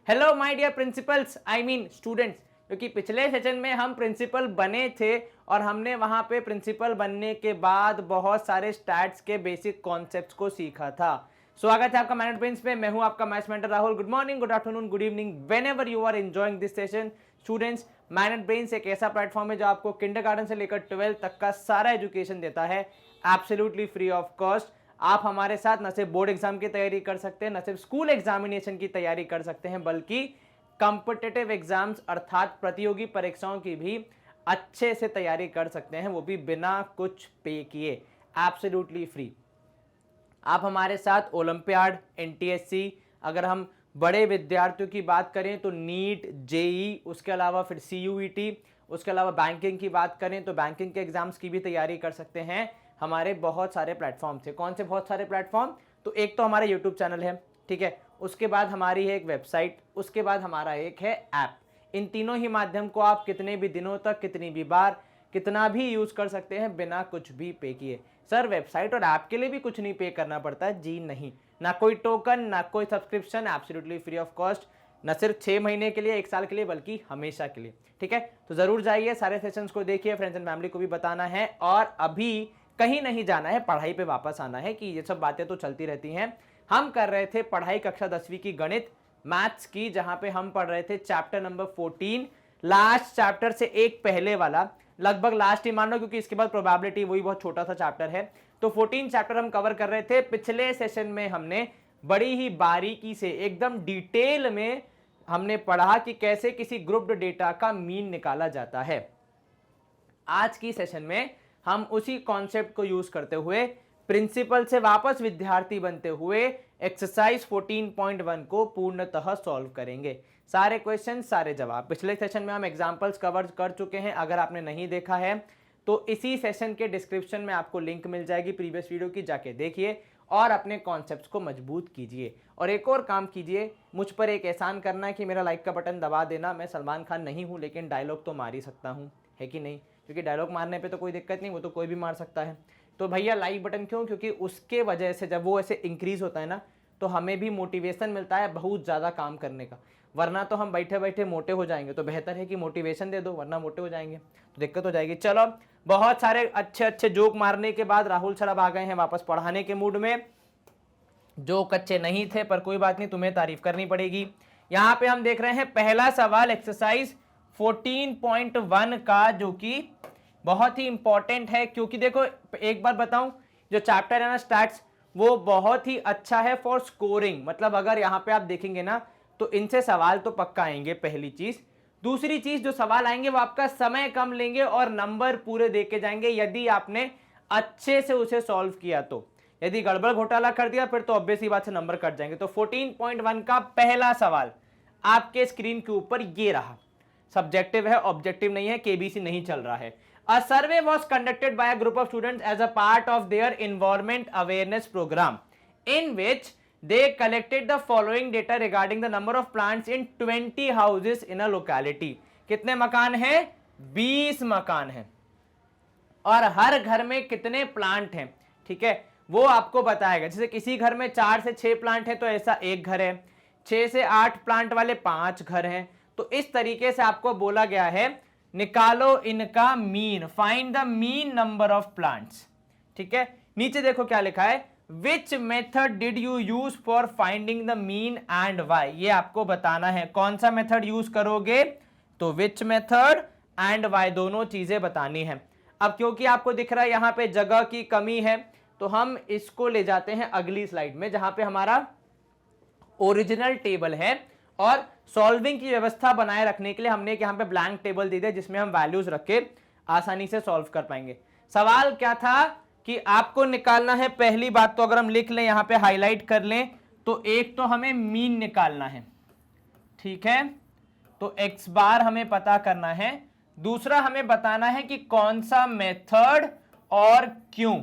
Hello my dear principals, I mean students, क्योंकि पिछले session में हम प्रिंसिपल बने थे और हमने वहां पे प्रिंसिपल बनने के बाद बहुत सारे स्टैट्स के बेसिक कॉन्सेप्ट्स को सीखा था। स्वागत है आपका मैनेज ब्रेन्स में। मैं हूं आपका maths mentor Rahul. Good morning, good afternoon, good evening, whenever you are enjoying this session. Students, manage brains एक ऐसा प्लेटफॉर्म है जो आपको किंडरगार्टन से लेकर 12th तक का सारा एजुकेशन देता है एब्सोल्युटली फ्री ऑफ कॉस्ट। आप हमारे साथ न सिर्फ बोर्ड एग्जाम की तैयारी कर सकते हैं, न सिर्फ स्कूल एग्जामिनेशन की तैयारी कर सकते हैं, बल्कि कॉम्पिटिटिव एग्जाम्स अर्थात प्रतियोगी परीक्षाओं की भी अच्छे से तैयारी कर सकते हैं, वो भी बिना कुछ पे किए, एब्सोल्युटली फ्री। आप हमारे साथ ओलंपियाड, एनटीएससी, अगर हम बड़े विद्यार्थियों की बात करें तो नीट, जेई, उसके अलावा फिर सीयूईटी, उसके अलावा बैंकिंग की बात करें तो बैंकिंग के एग्जाम्स की भी तैयारी कर सकते हैं। हमारे बहुत सारे प्लेटफॉर्म थे। कौन से बहुत सारे प्लेटफॉर्म? तो एक तो हमारा यूट्यूब चैनल है, ठीक है, उसके बाद हमारी है एक वेबसाइट, उसके बाद हमारा एक है ऐप। इन तीनों ही माध्यम को आप कितने भी दिनों तक, कितनी भी बार, कितना भी यूज कर सकते हैं बिना कुछ भी पे किए। सर वेबसाइट और ऐप के लिए भी कुछ नहीं पे करना पड़ता है? जी नहीं, ना कोई टोकन, ना कोई subscription, absolutely free of cost, न सिर्फ 6 महीने के लिए, 1 साल के लिए, बल्कि हमेशा के लिए। ठीक है, तो जरूर जाइए, सारे सेशंस को देखिए, फ्रेंड्स एंड फैमिली को भी बताना है और अभी कहीं नहीं जाना है, पढ़ाई पे वापस आना है कि ये सब बातें तो चलती रहती हैं। हम कर रहे थे पढ़ाई कक्षा 10वीं की गणित मैथ्स की, जहां पे हम पढ़ रहे थे चैप्टर नंबर 14, लास्ट चैप्टर से एक पहले वाला, लगभग लास्ट ही मान लो क्योंकि इसके बाद प्रोबेबिलिटी वही बहुत छोटा सा चैप्टर है। तो 14 चैप्टर हम कवर कर रहे थे। पिछले सेशन में हमने बड़ी ही बारीकी से एकदम डिटेल में हमने पढ़ा कि कैसे किसी ग्रुप्ड डेटा का मीन निकाला जाता है। आज की सेशन में हम उसी कॉन्सेप्ट को यूज करते हुए प्रिंसिपल से वापस विद्यार्थी बनते हुए एक्सरसाइज 14.1 को पूर्णतः सॉल्व करेंगे। सारे क्वेश्चन, सारे जवाब। पिछले सेशन में हम एग्जांपल्स कवर कर चुके हैं, अगर आपने नहीं देखा है तो इसी सेशन के डिस्क्रिप्शन में आपको लिंक मिल जाएगी प्रीवियस वीडियो की, जाके देखिए और अपने कॉन्सेप्ट्स को मजबूत कीजिए। और एक और काम कीजिए, मुझ पर एक एहसान करना है कि मेरा लाइक का बटन दबा देना। मैं सलमान खान नहीं हूं, लेकिन डायलॉग तो मार ही सकता हूं, है कि नहीं? क्योंकि डायलॉग मारने पे तो कोई दिक्कत नहीं, वो तो कोई भी मार सकता है। तो भैया लाइक बटन क्यों? क्योंकि उसके वजह से जब वो ऐसे इंक्रीज होता है ना, तो हमें भी मोटिवेशन मिलता है बहुत ज़्यादा काम करने का। वरना तो हम बैठे बैठे मोटे हो जाएंगे, तो बेहतर है कि मोटिवेशन दे दो, वरना मोटे हो जाएंगे तो दिक्कत हो जाएगी। चलो, बहुत सारे अच्छे अच्छे जोक मारने के बाद राहुल सर अब आ गए हैं वापस पढ़ाने के मूड में। जोक अच्छे नहीं थे पर कोई बात नहीं, तुम्हें तारीफ करनी पड़ेगी। यहां पे हम देख रहे हैं पहला सवाल एक्सरसाइज 14.1 का, जो कि बहुत ही इंपॉर्टेंट है। क्योंकि देखो, एक बार बताऊं, जो चैप्टर है ना स्टैट्स, वो बहुत ही अच्छा है फॉर स्कोरिंग। मतलब अगर यहां पे आप देखेंगे ना तो इनसे सवाल तो पक्का आएंगे, पहली चीज। दूसरी चीज, जो सवाल आएंगे वो आपका समय कम लेंगे और नंबर पूरे दे के जाएंगे, यदि आपने अच्छे से उसे सॉल्व किया तो। यदि गड़बड़ घोटाला कर दिया फिर तो ऑब्वियस ही बात से नंबर कट जाएंगे। तो 14.1 का पहला सवाल आपके स्क्रीन के ऊपर ये रहा। सब्जेक्टिव है, ऑब्जेक्टिव नहीं है, केबीसी नहीं चल रहा है। A survey was conducted by a group of students as a part of their environment awareness program, in which they collected the following data regarding the number of plants in 20 houses in a locality. कितने मकान हैं? 20 मकान हैं। और हर घर में कितने plant हैं, ठीक है, वो आपको बताएगा। जैसे किसी घर में 4 से 6 प्लांट है तो ऐसा एक घर है, 6 से 8 प्लांट वाले 5 घर हैं। तो इस तरीके से आपको बोला गया है निकालो इनका mean, find the mean number of plants. ठीक है, नीचे देखो क्या लिखा है, which method did you use for finding the mean and why. ये आपको बताना है कौन सा मेथड यूज करोगे, तो विच मेथड एंड वाई दोनों चीजें बतानी है। अब क्योंकि आपको दिख रहा है यहां पे जगह की कमी है, तो हम इसको ले जाते हैं अगली स्लाइड में, जहां पे हमारा ओरिजिनल टेबल है और सॉल्विंग की व्यवस्था बनाए रखने के लिए हमने यहां पे ब्लैंक टेबल दे दिया, जिसमें हम वैल्यूज रख के आसानी से सॉल्व कर पाएंगे। सवाल क्या था कि आपको निकालना है, पहली बात तो अगर हम लिख लें, यहां पे हाईलाइट कर लें, तो एक तो हमें मीन निकालना है, ठीक है, तो एक्स बार हमें पता करना है। दूसरा हमें बताना है कि कौन सा मेथड और क्यों,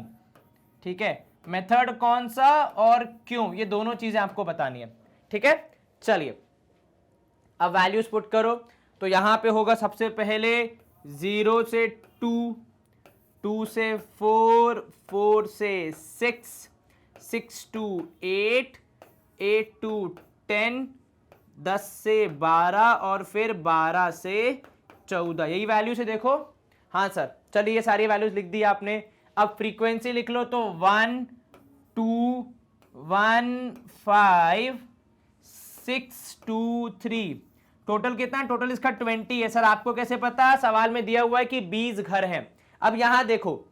ठीक है, मेथड कौन सा और क्यों, ये दोनों चीजें आपको बतानी है। ठीक है, चलिए अब वैल्यूज पुट करो। तो यहां पे होगा सबसे पहले 0 से 2, 2 से 4, 4 से 6, 6 to 8, 8 to 10, 10 से 12 और फिर 12 से 14, यही वैल्यू से देखो। हाँ सर, चलिए ये सारी वैल्यूज लिख दी आपने। अब फ्रीक्वेंसी लिख लो, तो 1 2 1 5 6 2 3, टोटल कितना है? टोटल इसका 20 है। सर आपको कैसे पता? सवाल में दिया हुआ है कि 20 घर हैं। अब यहां देखो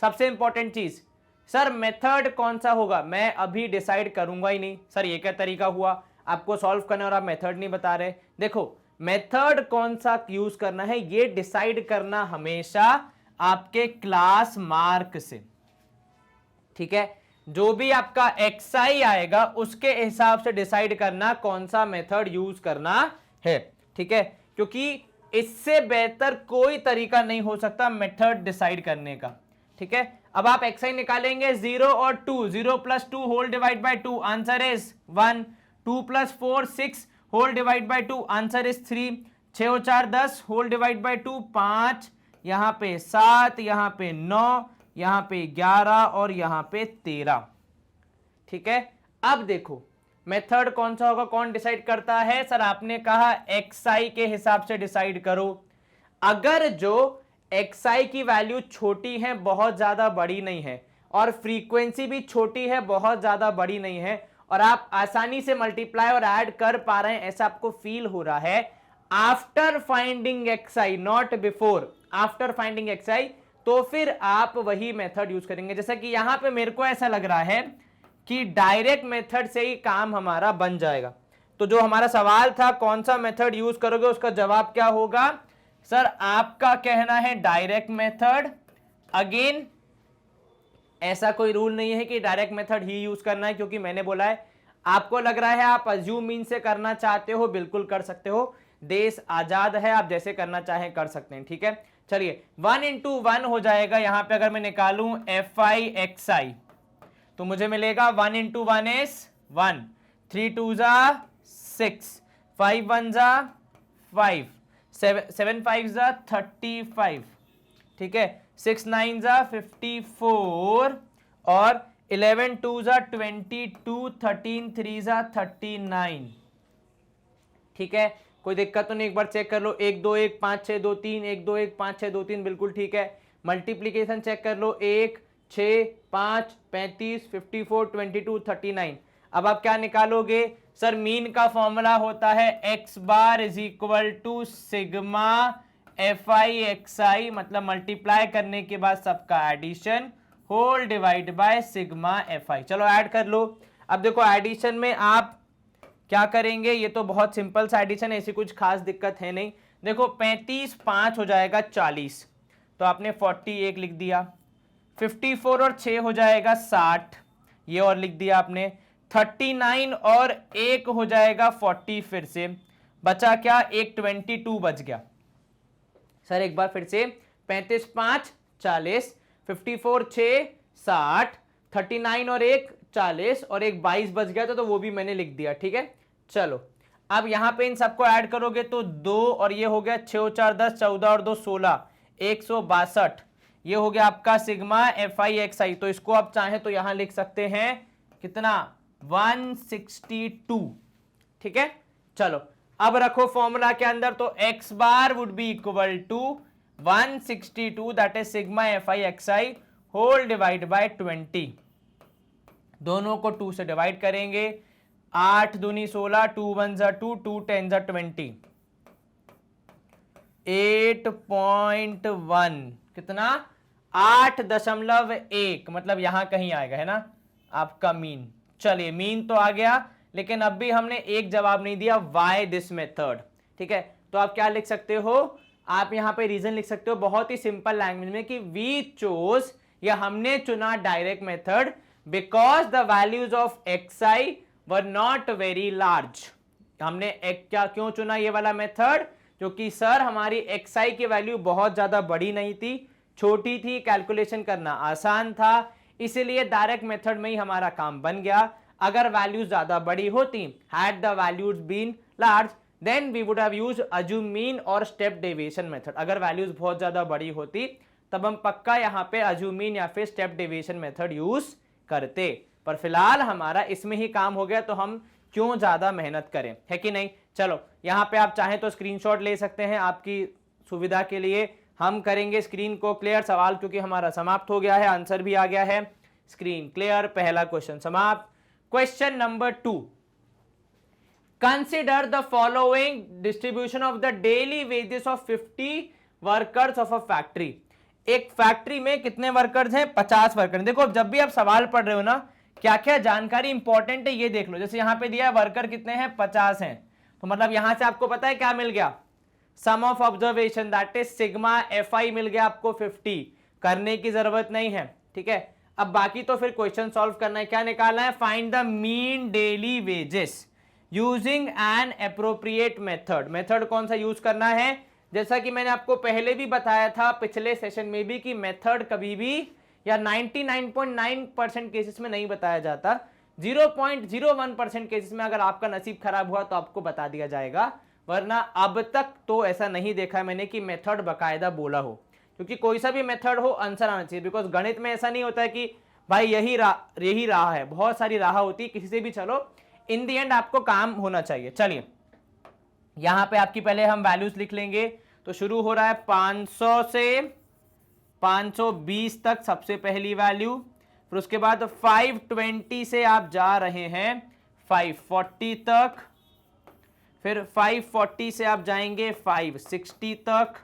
सबसे इंपॉर्टेंट चीज, सर मेथड कौन सा होगा? मैं अभी डिसाइड करूंगा ही नहीं। सर ये क्या तरीका हुआ, आपको सॉल्व करना और आप मेथड नहीं बता रहे। देखो मेथड कौन सा यूज करना है ये डिसाइड करना हमेशा आपके क्लास मार्क से, ठीक है? जो भी आपका एक्सआई आएगा उसके हिसाब से डिसाइड करना कौन सा मेथड यूज करना है, ठीक है? क्योंकि इससे बेहतर कोई तरीका नहीं हो सकता मेथड डिसाइड करने का, ठीक है? अब आप एक्सआई निकालेंगे 0 और 2, 0 + 2 whole divide by 2, answer is 1, 2 + 4 6 whole divide by 2, answer is 3, 6 और 4 10 होल डिवाइड बाय 2 5, यहां पे 7, यहां पे 9, यहां पे 11 और यहां पे 13, ठीक है? अब देखो मेथड कौन सा होगा, कौन डिसाइड करता है? सर आपने कहा एक्सआई के हिसाब से डिसाइड करो। अगर जो एक्सआई की वैल्यू छोटी है, बहुत ज्यादा बड़ी नहीं है, और फ्रीक्वेंसी भी छोटी है, बहुत ज्यादा बड़ी नहीं है, और आप आसानी से मल्टीप्लाई और ऐड कर पा रहे हैं, ऐसा आपको फील हो रहा है after finding XI, not before, after finding XI, तो फिर आप वही मेथड यूज करेंगे। जैसा कि यहां पे मेरे को ऐसा लग रहा है कि डायरेक्ट मेथड से ही काम हमारा बन जाएगा। तो जो हमारा सवाल था कौन सा मेथड यूज करोगे, उसका जवाब क्या होगा? सर आपका कहना है डायरेक्ट मेथड। अगेन ऐसा कोई रूल नहीं है कि डायरेक्ट मेथड ही यूज करना है, क्योंकि मैंने बोला है आपको लग रहा है आप अज्यूम मीन से करना चाहते हो, बिल्कुल कर सकते हो, देश आजाद है, आप जैसे करना चाहें कर सकते हैं, ठीक है? चलिए 1 × 1 हो जाएगा। यहां पे अगर मैं निकालूं FI XI तो मुझे मिलेगा 1 × 1 is 1, 3 2 जा 6, 5 1 जा 5, 7 5 जा 35, ठीक है? 6 9 जा 54 और 11 2 जा 22, 13 3 जा 39, ठीक है? कोई दिक्कत तो नहीं? एक बार चेक कर लो, 1 2 1 5 6 2 3, 1 2 1 5 6 2 3, बिल्कुल ठीक है। मल्टीप्लीकेशन चेक कर लो, 1 6 5 35 54 22 39। अब आप क्या निकालोगे? सर मीन का फॉर्मूला होता है x bar is equal to sigma FI XI, मतलब मल्टीप्लाई करने के बाद सबका addition whole divide by sigma FI। चलो ऐड कर लो। अब देखो एडिशन में आप क्या करेंगे, ये तो बहुत सिंपल सा एडिशन है, ऐसी कुछ खास दिक्कत है नहीं। देखो 35 5 हो जाएगा 40, तो आपने 41 लिख दिया। 54 और 6 हो जाएगा 60, ये और लिख दिया आपने। 39 और 1 हो जाएगा 40, फिर से बचा क्या? एक 22 बच गया। सर एक बार फिर से, 35 5 40, 54 6 60, 39 और 1 40 और एक 22 बच गया, तो वो भी मैंने लिख दिया, ठीक है? चलो अब यहां पे इन सबको ऐड करोगे तो 2 और ये हो गया 6 और 4 10, 14 और 2 16, 162, ये हो गया आपका सिग्मा FI XI। तो इसको आप चाहें तो यहां लिख सकते हैं कितना? 162, ठीक है? चलो अब रखो फॉर्मूला के अंदर, तो x bar would be equal to 162, that is sigma FI XI whole divide by 20। दोनों को 2 से डिवाइड करेंगे, 8 दूनी 16, 2 1 जा 2, 2 10 जा 20, 8.1, कितना? 8.1, मतलब यहां कहीं आएगा, है ना आपका मीन। चलिए मीन तो आ गया, लेकिन अब भी हमने एक जवाब नहीं दिया, वाई दिस मेथड, ठीक है? तो आप क्या लिख सकते हो? आप यहां पे रीजन लिख सकते हो बहुत ही सिंपल लैंग्वेज में कि वी चोज, या हमने चुना direct method because the values of XI were not very large. हमने क्या क्यों चुना ये वाला मेथड? क्योंकि सर हमारी XI की वैल्यू बहुत ज्यादा बड़ी नहीं थी, छोटी थी, कैलकुलेशन करना आसान था, इसीलिए डायरेक्ट मेथड में ही हमारा काम बन गया। अगर वैल्यूज ज्यादा बड़ी होती, had the values been large, then we would have used assumed mean और स्टेप डेविएशन मेथड। अगर वैल्यूज बहुत ज्यादा बड़ी होती तब हम पक्का यहाँ पे अज्यूम मीन या फिर स्टेप डेविएशन मेथड यूज करते, पर फिलहाल हमारा इसमें ही काम हो गया, तो हम क्यों ज्यादा मेहनत करें, है कि नहीं? चलो यहाँ पे आप चाहें तो स्क्रीनशॉट ले सकते हैं आपकी सुविधा के लिए। हम करेंगे स्क्रीन को क्लियर, सवाल क्योंकि हमारा समाप्त हो गया है, आंसर भी आ गया है। स्क्रीन क्लियर, पहला क्वेश्चन समाप्त। Question number 2, consider the following distribution of the daily wages of 50 workers of a factory. एक फैक्ट्री में कितने वर्कर्स हैं? 50 वर्कर। देखो जब भी आप सवाल पढ़ रहे हो ना, क्या क्या जानकारी इंपॉर्टेंट है ये देख लो। जैसे यहां पे दिया है वर्कर कितने हैं? 50 हैं। तो मतलब यहां से आपको पता है क्या मिल गया? Sum of observation that is sigma F मिल गया आपको 50। करने की जरूरत नहीं है, ठीक है। अब बाकी तो फिर क्वेश्चन सॉल्व करना है। क्या निकालना है? Find the mean daily wages using N appropriate method. Method कौन सा यूज करना है? जैसा कि मैंने आपको पहले भी बताया था पिछले सेशन में भी कि मेथड कभी भी या 99.9% केसेस में नहीं बताया जाता। 0.01% केसेस में अगर आपका नसीब खराब हुआ तो आपको बता दिया जाएगा, वरना अब तक तो ऐसा नहीं देखा है मैंने कि मेथड बकायदा बोला हो। क्योंकि कोई सा भी मेथड हो आंसर आना चाहिए, बिकॉज गणित में ऐसा नहीं होता है कि भाई यही राह है, बहुत सारी राह होती है, किसी से भी चलो, इन दी एंड आपको काम होना चाहिए। चलिए यहां पे आपकी पहले हम वैल्यूज लिख लेंगे। तो शुरू हो रहा है 500 से 520 तक सबसे पहली वैल्यू, फिर उसके बाद 520 से आप जा रहे हैं 540 तक, फिर 540 से आप जाएंगे 560 तक,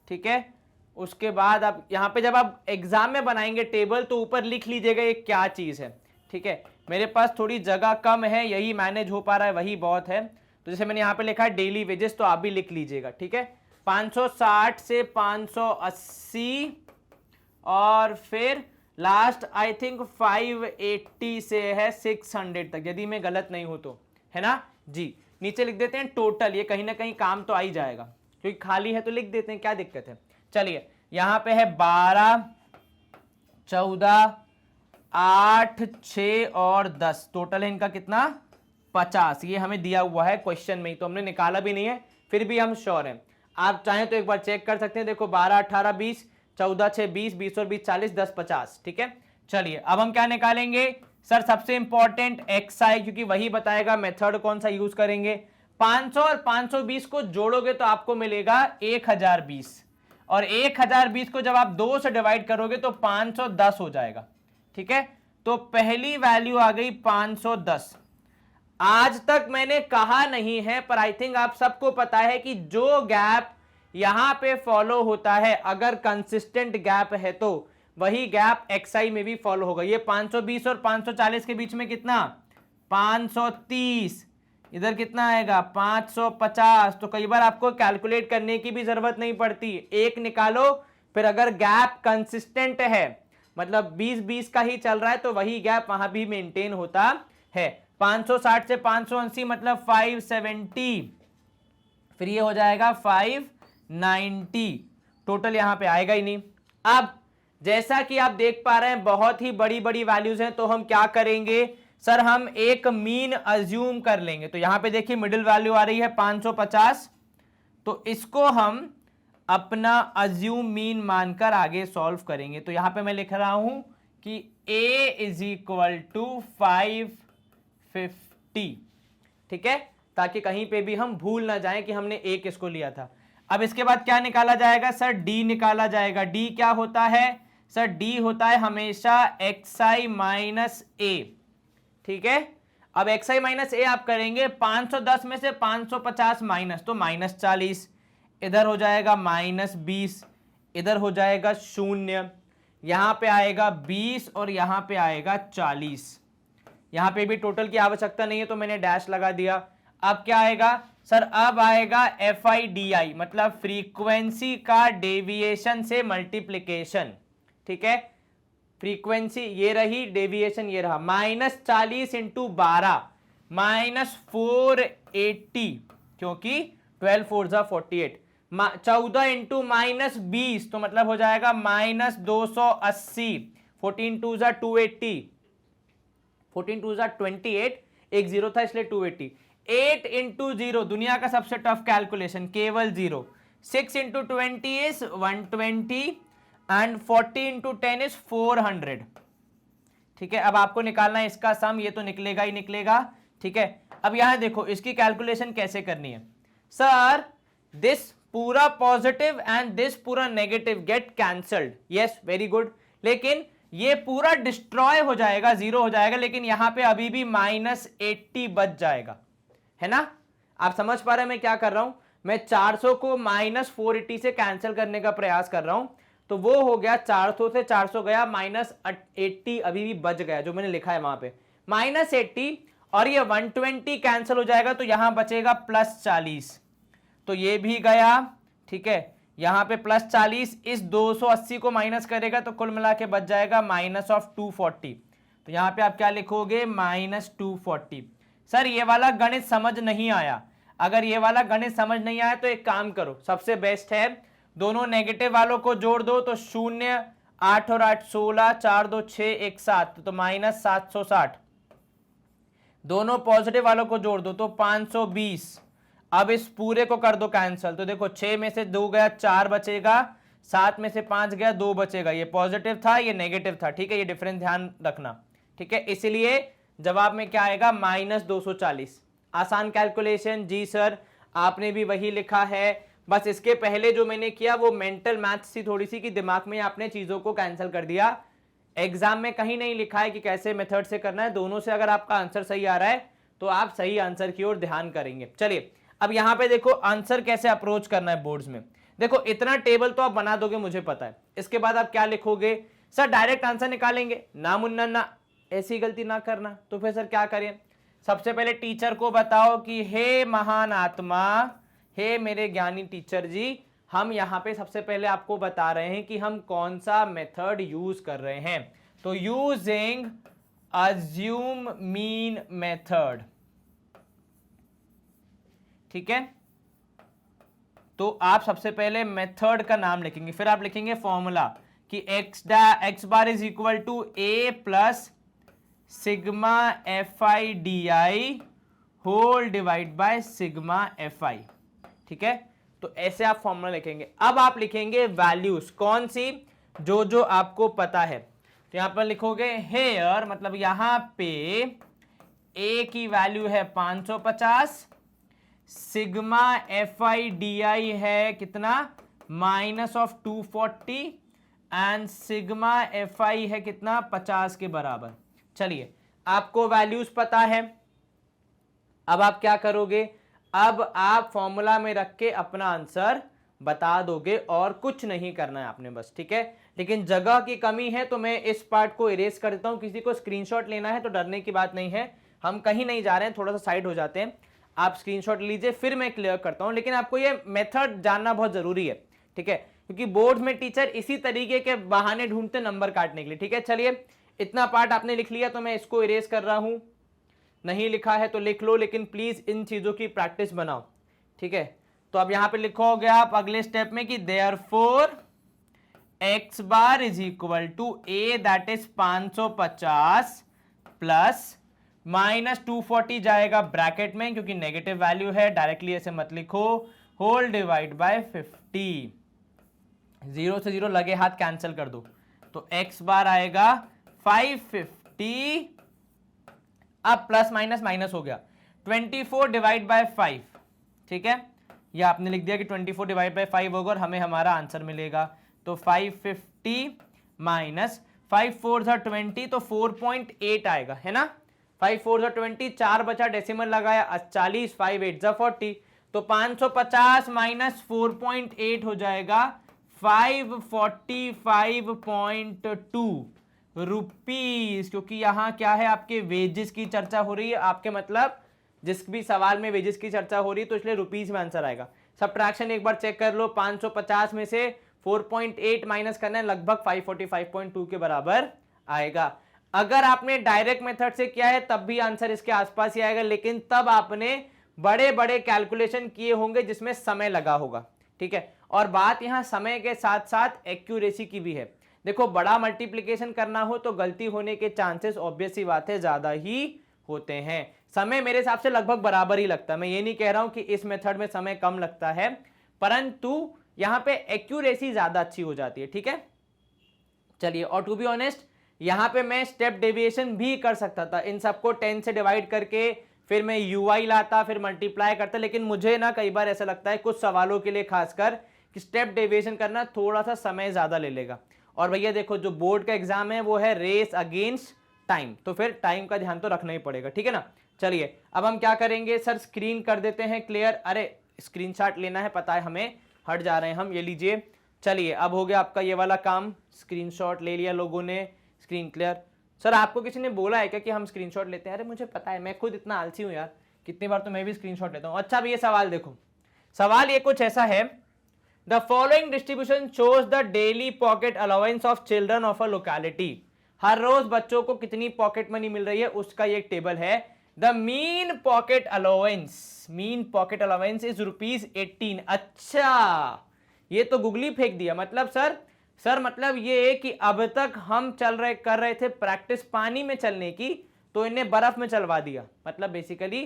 ठीक है। उसके बाद आप यहां पे जब आप एग्जाम में बनाएंगे टेबल तो ऊपर लिख लीजिएगा ये क्या चीज है, ठीक है। मेरे पास थोड़ी जगह कम है, यही मैनेज हो पा रहा है, वही बहुत है। तो जैसे मैंने यहां पे लिखा है डेली वेजेस, तो आप भी लिख लीजिएगा, ठीक है। 560 से 580 और फिर लास्ट आई थिंक 580 से है 600 तक, यदि मैं गलत नहीं हूं तो, है ना जी। नीचे लिख देते हैं टोटल, ये कहीं ना कहीं काम तो आ ही जाएगा क्योंकि खाली है तो लिख देते हैं, क्या दिक्कत है। चलिए यहां पे है 12, 14, 8, 6 और 10, टोटल है इनका कितना? 50। ये हमें दिया हुआ है क्वेश्चन में ही, तो हमने निकाला भी नहीं है, फिर भी हम श्योर हैं। आप चाहें तो एक बार चेक कर सकते हैं। देखो 12, 18, 20, 14, 6, 20, 20 और 20, 40, 10, 50, ठीक है। चलिए अब हम क्या निकालेंगे? सर सबसे इंपॉर्टेंट एक्सआई, क्योंकि वही बताएगा मेथड कौन सा यूज करेंगे। 500 और 520 को जोड़ोगे तो आपको मिलेगा 1020, और 1020 को जब आप 2 से डिवाइड करोगे तो 510 हो जाएगा, ठीक है। तो पहली वैल्यू आ गई 510। आज तक मैंने कहा नहीं है, पर आई थिंक आप सबको पता है कि जो गैप यहां पे फॉलो होता है, अगर कंसिस्टेंट गैप है तो वही गैप एक्सआई में भी फॉलो होगा। ये 520 और 540 के बीच में कितना? 530। इधर कितना आएगा? 550। तो कई बार आपको कैलकुलेट करने की भी जरूरत नहीं पड़ती, एक निकालो, फिर अगर गैप कंसिस्टेंट है, मतलब 20-20 का ही चल रहा है, तो वही गैप वहां भी मेंटेन होता है। 560 से 580 मतलब 570, फिर ये हो जाएगा 590, टोटल यहां पे आएगा ही नहीं। अब जैसा कि आप देख पा रहे हैं बहुत ही बड़ी बड़ी वैल्यूज हैं, तो हम क्या करेंगे? सर हम एक मीन अज्यूम कर लेंगे। तो यहां पे देखिए मिडिल वैल्यू आ रही है 550, तो इसको हम अपना अज्यूम मीन मानकर आगे सॉल्व करेंगे। तो यहां पे मैं लिख रहा हूं कि a इज इक्वल टू 550, ठीक है, ताकि कहीं पे भी हम भूल ना जाएं कि हमने a किसको लिया था। अब इसके बाद क्या निकाला जाएगा? सर d निकाला जाएगा। d क्या होता है? सर d होता है हमेशा xi माइनस a, ठीक है। अब xi माइनस a आप करेंगे, 510 में से 550 माइनस, तो -40, इधर हो जाएगा -20, इधर हो जाएगा 0, यहां पे आएगा 20 और यहां पे आएगा 40। यहां पे भी टोटल की आवश्यकता नहीं है तो मैंने डैश लगा दिया। अब क्या आएगा? सर अब आएगा FIDI, मतलब फ्रीक्वेंसी का डेविएशन से मल्टीप्लिकेशन, ठीक है। फ्रीक्वेंसी ये रही, डेविएशन ये रहा, -40 इंटू 12 -480, क्योंकि 12 4 जा 48, 14 इंटू -20 तो मतलब हो जाएगा -280, 14 2 जा 280, 14 2 जा 28, एक जीरो था इसलिए 280, 8 इंटू 0 दुनिया का सबसे टफ कैलकुलेशन, केवल 0, 6 into 20 is 120 and 40 into 10 is 400, ठीक है। अब आपको निकालना है इसका सम, ये तो निकलेगा ही निकलेगा, ठीक है। अब यहां देखो इसकी कैलकुलेशन कैसे करनी है। सर दिस पूरा पॉजिटिव एंड दिस पूरा negative get cancelled, yes very good, लेकिन ये पूरा डिस्ट्रॉय हो जाएगा, जीरो हो जाएगा, लेकिन यहां पे अभी भी -80 बच जाएगा, है ना। आप समझ पा रहे हैं मैं क्या कर रहा हूं, मैं 400 को -480 से कैंसिल करने का प्रयास कर रहा हूं, तो वो हो गया 400 से 400 गया, -80 अभी भी बच गया जो मैंने लिखा है वहां पे -80, और ये 120 कैंसिल हो जाएगा तो यहां बचेगा +40, तो ये भी गया, ठीक है। यहां पे +40 इस 280 को माइनस करेगा तो कुल मिला के बच जाएगा -240, तो यहां पे आप क्या लिखोगे -240। सर ये वाला गणित समझ नहीं आया, अगर ये वाला गणित समझ नहीं आया तो एक काम करो, सबसे बेस्ट है दोनों नेगेटिव वालों को जोड़ दो, तो 0 8 और 8 16, 4 2 6 1 7, तो -760। दोनों पॉजिटिव वालों को जोड़ दो तो 520। अब इस पूरे को कर दो कैंसिल, तो देखो 6 में से 2 गया 4 बचेगा, 7 में से 5 गया 2 बचेगा, ये पॉजिटिव था ये नेगेटिव था, ठीक है, ये डिफरेंस ध्यान रखना, ठीक है। इसलिए जवाब में क्या आएगा -240। आसान कैलकुलेशन जी सर, आपने भी वही लिखा है, बस इसके पहले जो मैंने किया वो मेंटल मैथ्स थी थोड़ी सी, कि दिमाग में आपने चीजों को कैंसिल कर दिया। एग्जाम में कहीं नहीं लिखा है कि कैसे मेथड से करना है, दोनों से अगर आपका आंसर सही आ रहा है तो आप सही आंसर की ओर ध्यान करेंगे। चलिए अब यहां पे देखो आंसर कैसे अप्रोच करना है बोर्ड्स में। देखो इतना टेबल तो आप बना दोगे मुझे पता है, इसके बाद आप क्या लिखोगे, सर डायरेक्ट आंसर निकालेंगे ना मुन्ना ना, ऐसी गलती ना करना। तो फिर सर क्या करें, सबसे पहले टीचर को बताओ कि हे महान आत्मा, हे मेरे ज्ञानी टीचर जी, हम यहां पे सबसे पहले आपको बता रहे हैं कि हम कौन सा मेथड यूज कर रहे हैं। तो यूजिंग अज्यूम मीन मेथड, ठीक है। तो आप सबसे पहले मेथड का नाम लिखेंगे, फिर आप लिखेंगे फॉर्मूला कि x bar is equal to a plus sigma fi di whole divide by sigma fi, ठीक है। तो ऐसे आप फॉर्मूला लिखेंगे। अब आप लिखेंगे वैल्यूज, कौन सी, जो जो आपको पता है। तो यहां पर लिखोगे हेयर, मतलब यहां पे a की वैल्यू है 550, सिग्मा fi di है कितना -240, एंड सिग्मा fi है कितना 50 के बराबर। चलिए आपको वैल्यूज पता है, अब आप क्या करोगे, अब आप फॉर्मूला में रख के अपना आंसर बता दोगे और कुछ नहीं करना है आपने बस, ठीक है। लेकिन जगह की कमी है तो मैं इस पार्ट को इरेज कर देता हूं, किसी को स्क्रीनशॉट लेना है तो डरने की बात नहीं है, हम कहीं नहीं जा रहे हैं, थोड़ा सा साइड हो जाते हैं, आप स्क्रीनशॉट लीजिए फिर मैं क्लियर करता हूं। लेकिन आपको ये मेथड जानना बहुत जरूरी है, ठीक है, क्योंकि बोर्ड में टीचर इसी तरीके के बहाने ढूंढते नंबर काटने के लिए, ठीक है। चलिए इतना पार्ट आपने लिख लिया तो मैं इसको इरेज कर रहा हूं, नहीं लिखा है तो लिख लो, लेकिन प्लीज इन चीजों की प्रैक्टिस बनाओ, ठीक है। तो अब यहां पे लिखोगे आप अगले स्टेप में कि therefore x bar is equal to a that is 550 plus -240 जाएगा ब्रैकेट में क्योंकि नेगेटिव वैल्यू है, डायरेक्टली ऐसे मत लिखो, होल डिवाइड बाय 50, 0 से 0 लगे हाथ कैंसिल कर दो, तो x बार आएगा 550, अब प्लस माइनस माइनस हो गया 24 डिवाइड बाय 5, ठीक है, ये आपने लिख दिया कि 24 डिवाइड बाय 5 होगा और हमें हमारा आंसर मिलेगा। तो 550 माइनस 5 4 20, तो 4.8 आएगा, है ना। 5 4 20, 4 बचा डेसिमल लगाया 40, 5 8 40, तो 550 माइनस 4.8 हो जाएगा 545.2 रुपीज, क्योंकि यहां क्या है आपके वेजेस की चर्चा हो रही है, आपके मतलब जिस भी सवाल में वेजेस की चर्चा हो रही है तो इसलिए रुपीज में आंसर आएगा। सब्ट्रैक्शन एक बार चेक कर लो, 550 में से 4.8 माइनस करना है, लगभग 545.2 के बराबर आएगा। अगर आपने डायरेक्ट मेथड से किया है तब भी आंसर इसके आसपास ही आएगा, लेकिन तब आपने बड़े बड़े कैलकुलेशन किए होंगे जिसमें समय लगा होगा, ठीक है। और बात यहां समय के साथ साथ एक्यूरेसी की भी है। देखो बड़ा मल्टीप्लिकेशन करना हो तो गलती होने के चांसेस ऑब्वियस सी बात है ज्यादा ही होते हैं। समय मेरे हिसाब से लगभग बराबर ही लगता है, मैं ये नहीं कह रहा हूं कि इस मेथड में समय कम लगता है, परंतु यहां पे एक्यूरेसी ज्यादा अच्छी हो जाती है, ठीक है। चलिए, और टू बी ऑनेस्ट यहां पे मैं स्टेप डेविएशन भी कर सकता था, इन सबको 10 से डिवाइड करके फिर मैं ui लाता, फिर मल्टीप्लाई करता। लेकिन मुझे ना कई बार ऐसा लगता है कुछ सवालों के लिए खासकर कि स्टेप डेविएशन करना थोड़ा सा समय ज्यादा ले लेगा। और भैया देखो जो बोर्ड का एग्जाम है वो है रेस अगेंस्ट टाइम, तो फिर टाइम का ध्यान तो रखना ही पड़ेगा, ठीक है ना। चलिए अब हम क्या करेंगे सर, स्क्रीन कर देते हैं क्लियर। अरे स्क्रीनशॉट लेना है, पता है हमें, हट जा रहे हैं हम, ये लीजिए। चलिए अब हो गया आपका ये वाला काम, स्क्रीनशॉट ले लिया लोगों ने, स्क्रीन क्लियर। सर आपको किसी ने बोला है क्या कि हम स्क्रीनशॉट लेते हैं? अरे मुझे पता है, मैं खुद इतना आलसी हूं यार, कितनी बार तो मैं भी स्क्रीनशॉट लेता हूं। अच्छा भैया सवाल देखो, सवाल ये कुछ ऐसा है, the following distribution shows the daily pocket allowance of children of a locality. हर रोज बच्चों को कितनी पॉकेट मनी मिल रही है उसका ये टेबल है। The mean pocket allowance, mean pocket allowance is ₹18। अच्छा ये तो गुगली फेंक दिया। मतलब सर मतलब ये है कि अब तक हम कर रहे थे प्रैक्टिस पानी में चलने की, तो इन्हें बर्फ में चलवा दिया। मतलब बेसिकली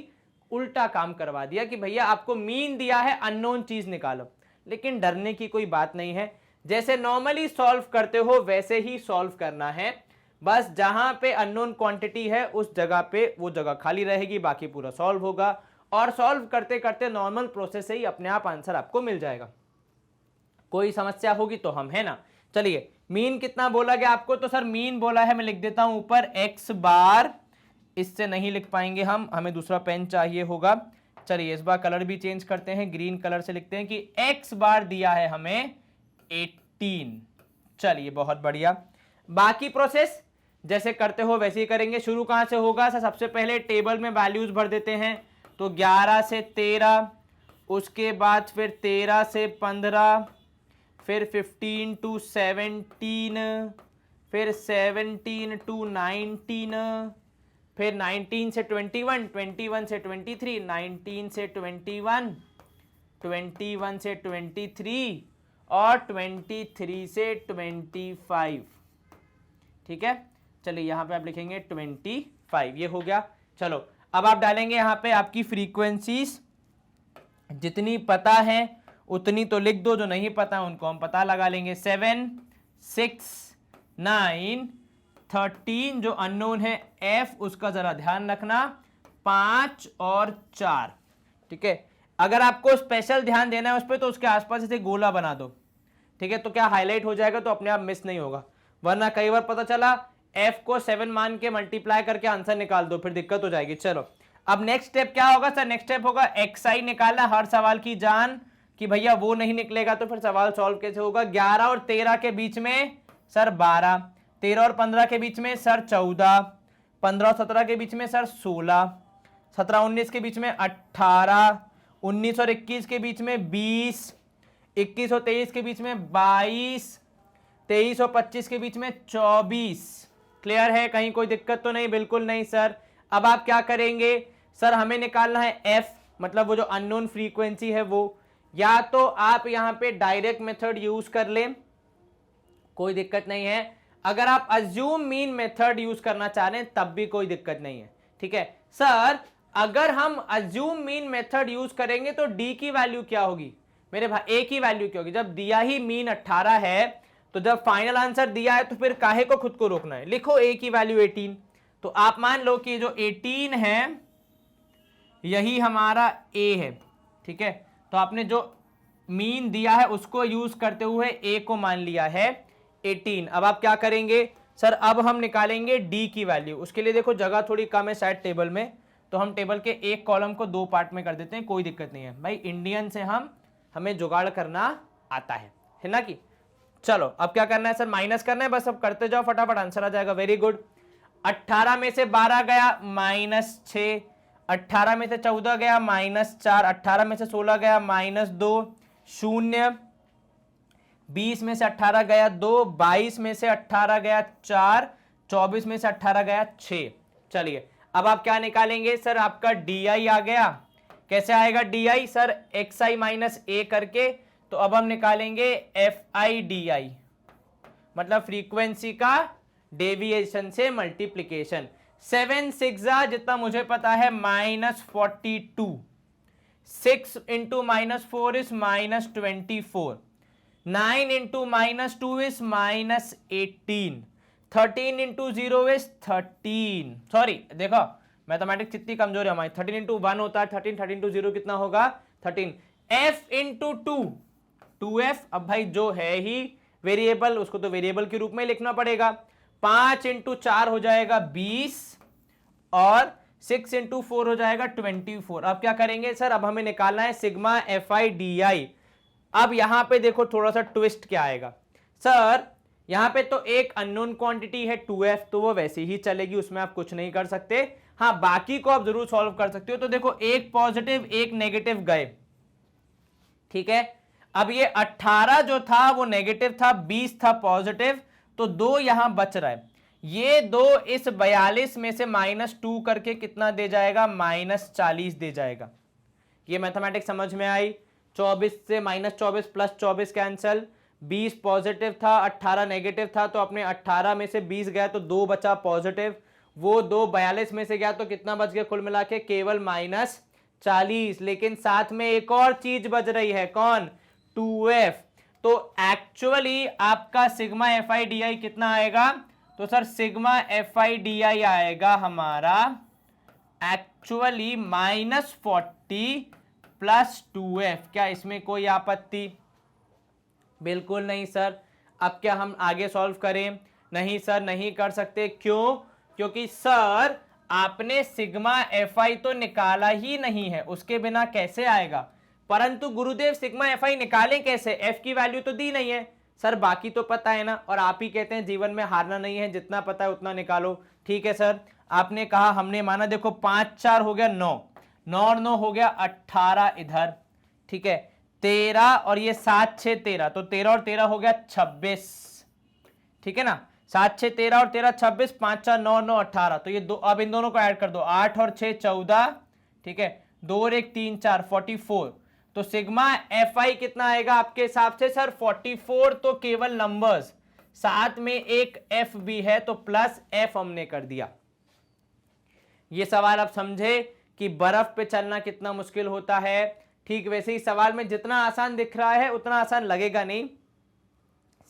उल्टा काम करवा दिया कि भैया आपको मीन दिया है, अननोन चीज निकालो। लेकिन डरने की कोई बात नहीं है, जैसे नॉर्मली सॉल्व करते हो वैसे ही सॉल्व करना है। बस जहां पे अननोन क्वांटिटी है उस जगह पे वो जगह खाली रहेगी, बाकी पूरा सॉल्व होगा। और सॉल्व करते करते नॉर्मल प्रोसेस से ही अपने आप आंसर आपको मिल जाएगा। कोई समस्या होगी तो हम है ना। चलिए मीन कितना बोला गया आपको, तो सर मीन बोला है, मैं लिख देता हूं ऊपर x बार। इससे नहीं लिख पाएंगे हम, हमें दूसरा पेन चाहिए होगा। चलिए इस बार कलर भी चेंज करते हैं, ग्रीन कलर से लिखते हैं कि x बार दिया है हमें 18। चलिए बहुत बढ़िया, बाकी प्रोसेस जैसे करते हो वैसे ही करेंगे। शुरू कहां से होगा सर, सबसे पहले टेबल में वैल्यूज भर देते हैं। तो 11 से 13, उसके बाद फिर 13 से 15, फिर 15 to 17, फिर 17 to 19, फिर 19 से 21, 21 से 23, 19 से 21, 21 से 23 और 23 से 25। ठीक है, चलिए यहाँ पे आप लिखेंगे 25, ये हो गया। चलो अब आप डालेंगे यहाँ पे आपकी फ्रीक्वेंसीज, जितनी पता है उतनी तो लिख दो, जो नहीं पता है उनको हम पता लगा लेंगे। 7, 6, 9, 13 जो अननोन है f, उसका जरा ध्यान रखना, 5 और 4। ठीक है, अगर आपको स्पेशल ध्यान देना है उस पर तो उसके आसपास इसे गोला बना दो। ठीक है, तो क्या हाईलाइट हो जाएगा, तो अपने आप मिस नहीं होगा। वरना कई बार पता चला f को 7 मान के मल्टीप्लाई करके आंसर निकाल दो, फिर दिक्कत हो जाएगी। चलो अब नेक्स्ट स्टेप क्या होगा सर, नेक्स्ट स्टेप होगा xi निकालना। हर सवाल की जान कि भैया वो नहीं निकलेगा तो फिर सवाल सॉल्व कैसे होगा। 11 और 13 के बीच में सर 12, 13 और 15 के बीच में सर 14, 15 और 17 के बीच में सर 16, 17 19 के बीच में 18, 19 और 21 के बीच में 20, 21 और 23 के बीच में 22, 23 और 25 के बीच में 24। क्लियर है, कहीं कोई दिक्कत तो नहीं? बिल्कुल नहीं सर। अब आप क्या करेंगे सर, हमें निकालना है f, मतलब वो जो अननोन फ्रीक्वेंसी है वो। या तो आप यहां पे डायरेक्ट मेथड यूज कर लें, कोई दिक्कत नहीं है। अगर आप अज्यूम मीन मेथड यूज करना चाह रहे हैं तब भी कोई दिक्कत नहीं है। ठीक है सर, अगर हम अज्यूम मीन मेथड यूज करेंगे तो d की वैल्यू क्या होगी मेरे भाई, a की वैल्यू क्या होगी? जब दिया ही मीन 18 है, तो जब फाइनल आंसर दिया है तो फिर काहे को खुद को रोकना है, लिखो a की वैल्यू 18। तो आप मान लो कि जो 18 है यही हमारा a है। ठीक है, तो आपने जो मीन दिया है उसको यूज करते हुए a को मान लिया है 18। अब आप क्या करेंगे सर, अब हम निकालेंगे d की वैल्यू। उसके लिए देखो जगह थोड़ी कम है शायद टेबल में, तो हम टेबल के एक कॉलम को 2 पार्ट में कर देते हैं, कोई दिक्कत नहीं है भाई, इंडियन से हमें जुगाड़ करना आता है ना कि। चलो अब क्या करना है सर, माइनस करना है, बस अब करते जाओ फटाफट आंसर आ जाएगा। Very good. 18 में से 12 गया -6, 18 में से 14 गया -4, 18 में से 16 गया -2, 0, 20 में से 18 गया 2, 22 में से 18 गया 4, 24 में से 18 गया 6। चलिए अब आप क्या निकालेंगे सर, आपका डी आई आ गया। कैसे आएगा D I sir, X I minus A करके। तो अब हम निकालेंगे एफ आई डी आई, मतलब फ्रीक्वेंसी का डेविएशन से मल्टीप्लीकेशन। 7 6 जितना मुझे पता है -42, 6 into -4 is -24, 9 into -2 is -18, 13 into 0 is 13। Sorry देखो मैथमेटिक्स कितनी कमजोर है हमारी। 13 इंटू 1 होता है 13, 13 इंटू 0 कितना होगा 13। f into 2, 2f। अब भाई जो है ही वेरिएबल उसको तो वेरिएबल के रूप में लिखना पड़ेगा। 5 इंटू 4 हो जाएगा 20 और 6 इंटू 4 हो जाएगा 24। अब क्या करेंगे सर, अब हमें निकालना है सिग्मा FI/DI। अब यहां पे देखो थोड़ा सा ट्विस्ट क्या आएगा सर, यहां पे तो एक अननोन क्वांटिटी है 2f, तो वो वैसे ही चलेगी, उसमें आप कुछ नहीं कर सकते। हाँ बाकी को आप जरूर सॉल्व कर सकते हो। तो देखो एक पॉजिटिव एक नेगेटिव गए, ठीक है। अब ये 18 जो था वो नेगेटिव था, 20 था पॉजिटिव, तो 2 यहां बच रहा है। ये 2 इस 42 में से -2 करके कितना दे जाएगा, -40 दे जाएगा। ये मैथमेटिक्स समझ में आई। 24 से -24 प्लस 24 कैंसल, 20 पॉजिटिव था 18 नेगेटिव था, तो अपने 18 में से 20 गया तो 2 बचा पॉजिटिव, वो 2 42 में से गया तो कितना बच गया कुल मिला के, केवल -40। लेकिन साथ में एक और चीज बच रही है, कौन, 2f। तो एक्चुअली आपका सिग्मा FI/DI कितना आएगा, तो सर सिग्मा FI/DI आएगा हमारा एक्चुअली -40 प्लस 2f। क्या इसमें कोई आपत्ति, बिल्कुल नहीं सर। अब क्या हम आगे सॉल्व करें, नहीं सर नहीं कर सकते। क्यों, क्योंकि सर आपने सिग्मा FI तो निकाला ही नहीं है, उसके बिना कैसे आएगा। परंतु गुरुदेव सिग्मा FI निकालें कैसे, f की वैल्यू तो दी नहीं है सर, बाकी तो पता है ना, और आप ही कहते हैं जीवन में हारना नहीं है, जितना पता है उतना निकालो। ठीक है सर, आपने कहा, हमने माना, देखो 5 4 हो गया 9, 9 और 9 हो गया 18 इधर, ठीक है 13 और ये 7 6 13, तो 13 और 13 हो गया 26, ठीक है ना। 7 6 13 और 13 26, 5 4 9 9 18, तो ये दो, अब इन दोनों को ऐड कर दो, 8 और 6 14, ठीक है 2 और 1 3 4 44। तो सिग्मा FI कितना आएगा आपके हिसाब से सर, 44। तो केवल नंबर्स, साथ में एक f भी है तो प्लस f हमने कर दिया। ये सवाल आप समझे कि बर्फ पे चलना कितना मुश्किल होता है, ठीक वैसे ही सवाल में जितना आसान दिख रहा है उतना आसान लगेगा नहीं।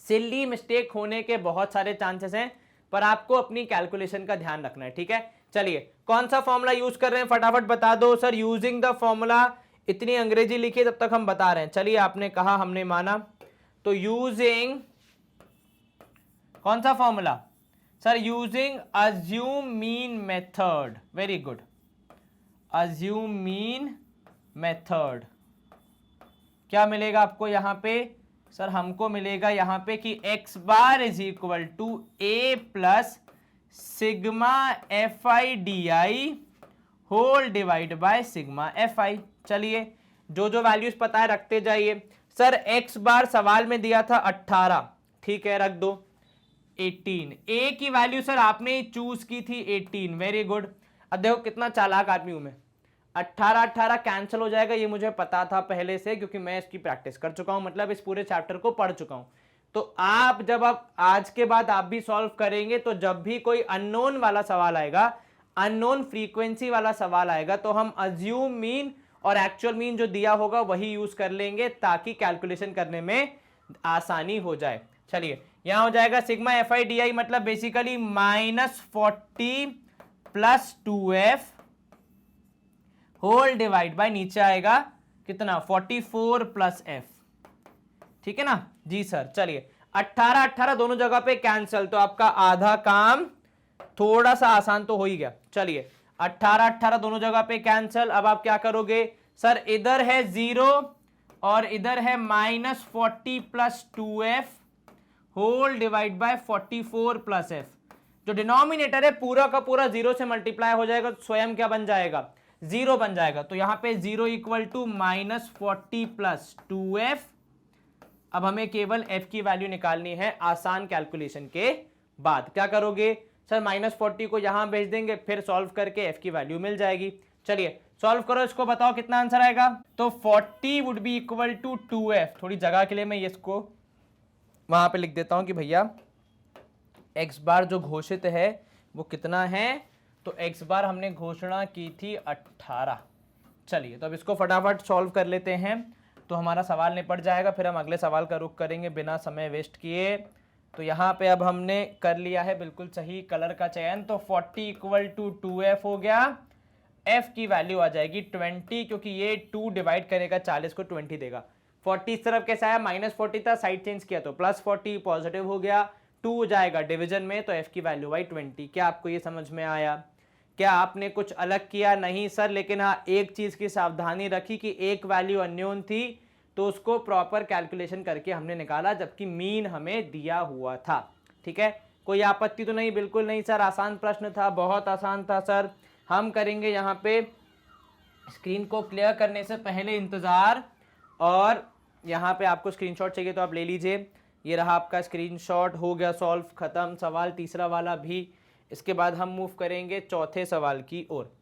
सिली मिस्टेक होने के बहुत सारे चांसेस हैं, पर आपको अपनी कैलकुलेशन का ध्यान रखना है, ठीक है। चलिए कौन सा फॉर्मूला यूज कर रहे हैं फटाफट बता दो सर। यूजिंग द फॉर्मूला, इतनी अंग्रेजी लिखी तब तक हम बता रहे हैं। चलिए आपने कहा हमने माना, तो यूजिंग कौन सा formula sir, using assume mean method. Very good, assume mean method. क्या मिलेगा आपको यहां पे सर, हमको मिलेगा यहां पे कि x bar is equal to a plus sigma FI/DI whole divide by sigma FI। चलिए जो जो वैल्यूज पता है रखते जाइए। सर x बार सवाल में दिया था 18, ठीक है रख दो। 18, a की वैल्यू सर आपने चूज की थी 18, वेरी गुड। अब देखो कितना चालाक आदमी हूं मैं, 18 18 कैंसिल हो जाएगा, ये मुझे पता था पहले से, क्योंकि मैं इसकी प्रैक्टिस कर चुका हूं, मतलब इस पूरे चैप्टर को पढ़ चुका हूं। तो आप जब आप आज के बाद आप भी सॉल्व करेंगे, तो जब भी कोई अननोन वाला सवाल आएगा, अननोन फ्रीक्वेंसी वाला सवाल आएगा, तो हम अज्यूम मीन और एक्चुअल मीन जो दिया होगा वही यूज कर लेंगे, ताकि कैलकुलेशन करने में आसानी हो जाए। चलिए यहां हो जाएगा सिग्मा FI/DI मतलब basically -40 plus 2f whole divide by, नीचे आएगा कितना 44 प्लस f, ठीक है ना जी सर। चलिए 18 18 दोनों जगह पे कैंसिल, तो आपका आधा काम थोड़ा सा आसान तो हो ही गया। चलिए 18 18 दोनों जगह पे कैंसिल। अब आप क्या करोगे सर, इधर है 0 और इधर है -40 plus 2f whole divide by 44 plus f। जो डिनोमिनेटर है पूरा का पूरा 0 से मल्टीप्लाई हो जाएगा, तो स्वयं क्या बन जाएगा, 0 बन जाएगा। तो यहां पे 0 इक्वल टू -40 प्लस 2f। अब हमें केवल f की वैल्यू निकालनी है आसान कैलकुलेशन के बाद। क्या करोगे सर, -40 को यहां भेज देंगे, फिर सॉल्व करके f की वैल्यू मिल जाएगी। चलिए सॉल्व करो, इसको बताओ कितना आंसर आएगा। तो 40 would be equal to 2f। थोड़ी जगह के लिए मैं इसको वहां पे लिख देता हूं कि भैया x बार जो घोषित है वो कितना है, तो x बार हमने घोषणा की थी 18। चलिए तो अब इसको फटाफट सॉल्व कर लेते हैं, तो हमारा सवाल निपट जाएगा, फिर हम अगले सवाल का रुख करेंगे बिना समय वेस्ट किए। तो यहाँ पे अब हमने कर लिया है बिल्कुल सही कलर का चयन। तो 40 इक्वल टू 2f हो गया। f की वैल्यू आ जाएगी 20, क्योंकि ये 2 डिवाइड करेगा 40 को 20 देगा। 40 इस तरफ कैसा आया, -40 था, साइड चेंज किया तो +40 पॉजिटिव हो गया। 2 जाएगा डिवीजन में, तो f की वैल्यू आई 20। क्या आपको ये समझ में आया? क्या आपने कुछ अलग किया? नहीं सर, लेकिन हाँ एक चीज की सावधानी रखी कि एक वैल्यू अननोन थी तो उसको प्रॉपर कैलकुलेशन करके हमने निकाला, जबकि मीन हमें दिया हुआ था। ठीक है, कोई आपत्ति तो नहीं? बिल्कुल नहीं सर, आसान प्रश्न था, बहुत आसान था सर। हम करेंगे यहाँ पे स्क्रीन को क्लियर करने से पहले इंतजार, और यहाँ पे आपको स्क्रीनशॉट चाहिए तो आप ले लीजिए। ये रहा आपका स्क्रीनशॉट, हो गया सॉल्व, खत्म सवाल तीसरा वाला भी। इसके बाद हम मूव करेंगे चौथे सवाल की ओर।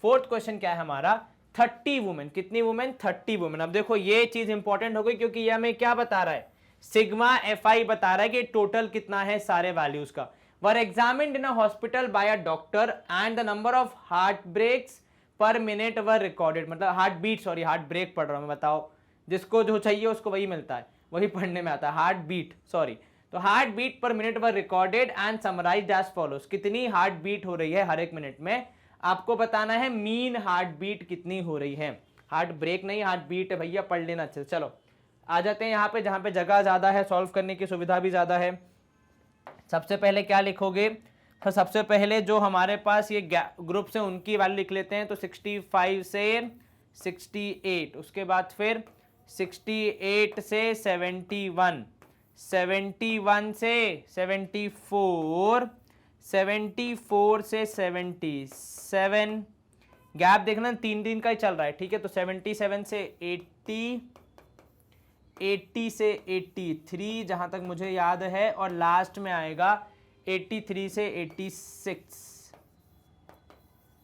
फोर्थ क्वेश्चन क्या है हमारा, 30 वुमेन। कितनी वुमेन? 30 वुमेन। अब देखो ये चीज इंपॉर्टेंट हो गई, क्योंकि ये हमें क्या बता रहा है, सिग्मा FI बता रहा है कि टोटल कितना है सारे वैल्यूज का। Were examined in a hospital by a doctor and the number of heart breaks per minute were recorded, मतलब heart beat, sorry heart break पढ़ रहा हूं मैं, बताओ। जिसको जो चाहिए उसको वही मिलता है, वही पढ़ने में आता है, हार्ट बीट, सॉरी। तो heart beat per minute were recorded and summarized as follows. कितनी हार्ट बीट हो रही है हर एक मिनट में, आपको बताना है। मीन हार्ट बीट कितनी हो रही है, हार्ट ब्रेक नहीं, हार्ट बीट है भैया, पढ़ लेना अच्छे से। चलो आ जाते हैं यहाँ पे, जहाँ पे जगह ज़्यादा है, सॉल्व करने की सुविधा भी ज़्यादा है। सबसे पहले क्या लिखोगे? तो सबसे पहले जो हमारे पास ये ग्रुप से उनकी वैल्यू लिख लेते हैं। तो 65 से 68, उसके बाद फिर 68 से 71, 71 से 74, 74 से 77, गैप देखना 3 का ही चल रहा है, ठीक है। तो 77 से 80, 80 से 83 जहां तक मुझे याद है, और लास्ट में आएगा 83 से 86।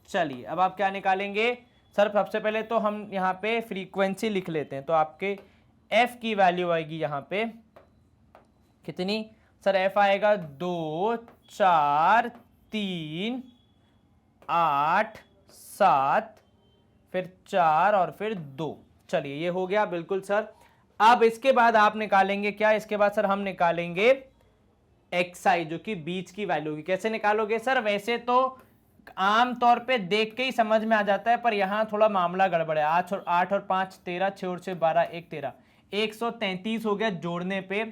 चलिए अब आप क्या निकालेंगे सर? सबसे पहले तो हम यहाँ पे फ्रीक्वेंसी लिख लेते हैं। तो आपके f की वैल्यू आएगी यहाँ पे कितनी सर? f आएगा 2, 4, 3, 8, 7, फिर 4 और फिर 2। चलिए ये हो गया बिल्कुल सर। अब इसके बाद आप निकालेंगे क्या? इसके बाद सर हम निकालेंगे xi, जो कि बीच की वैल्यू होगी। कैसे निकालोगे सर? वैसे तो आम तौर पे देख के ही समझ में आ जाता है, पर यहाँ थोड़ा मामला गड़बड़ है। 8 और 5 13, 6 और 6 12, 1 13, 133 हो गया जोड़ने पे।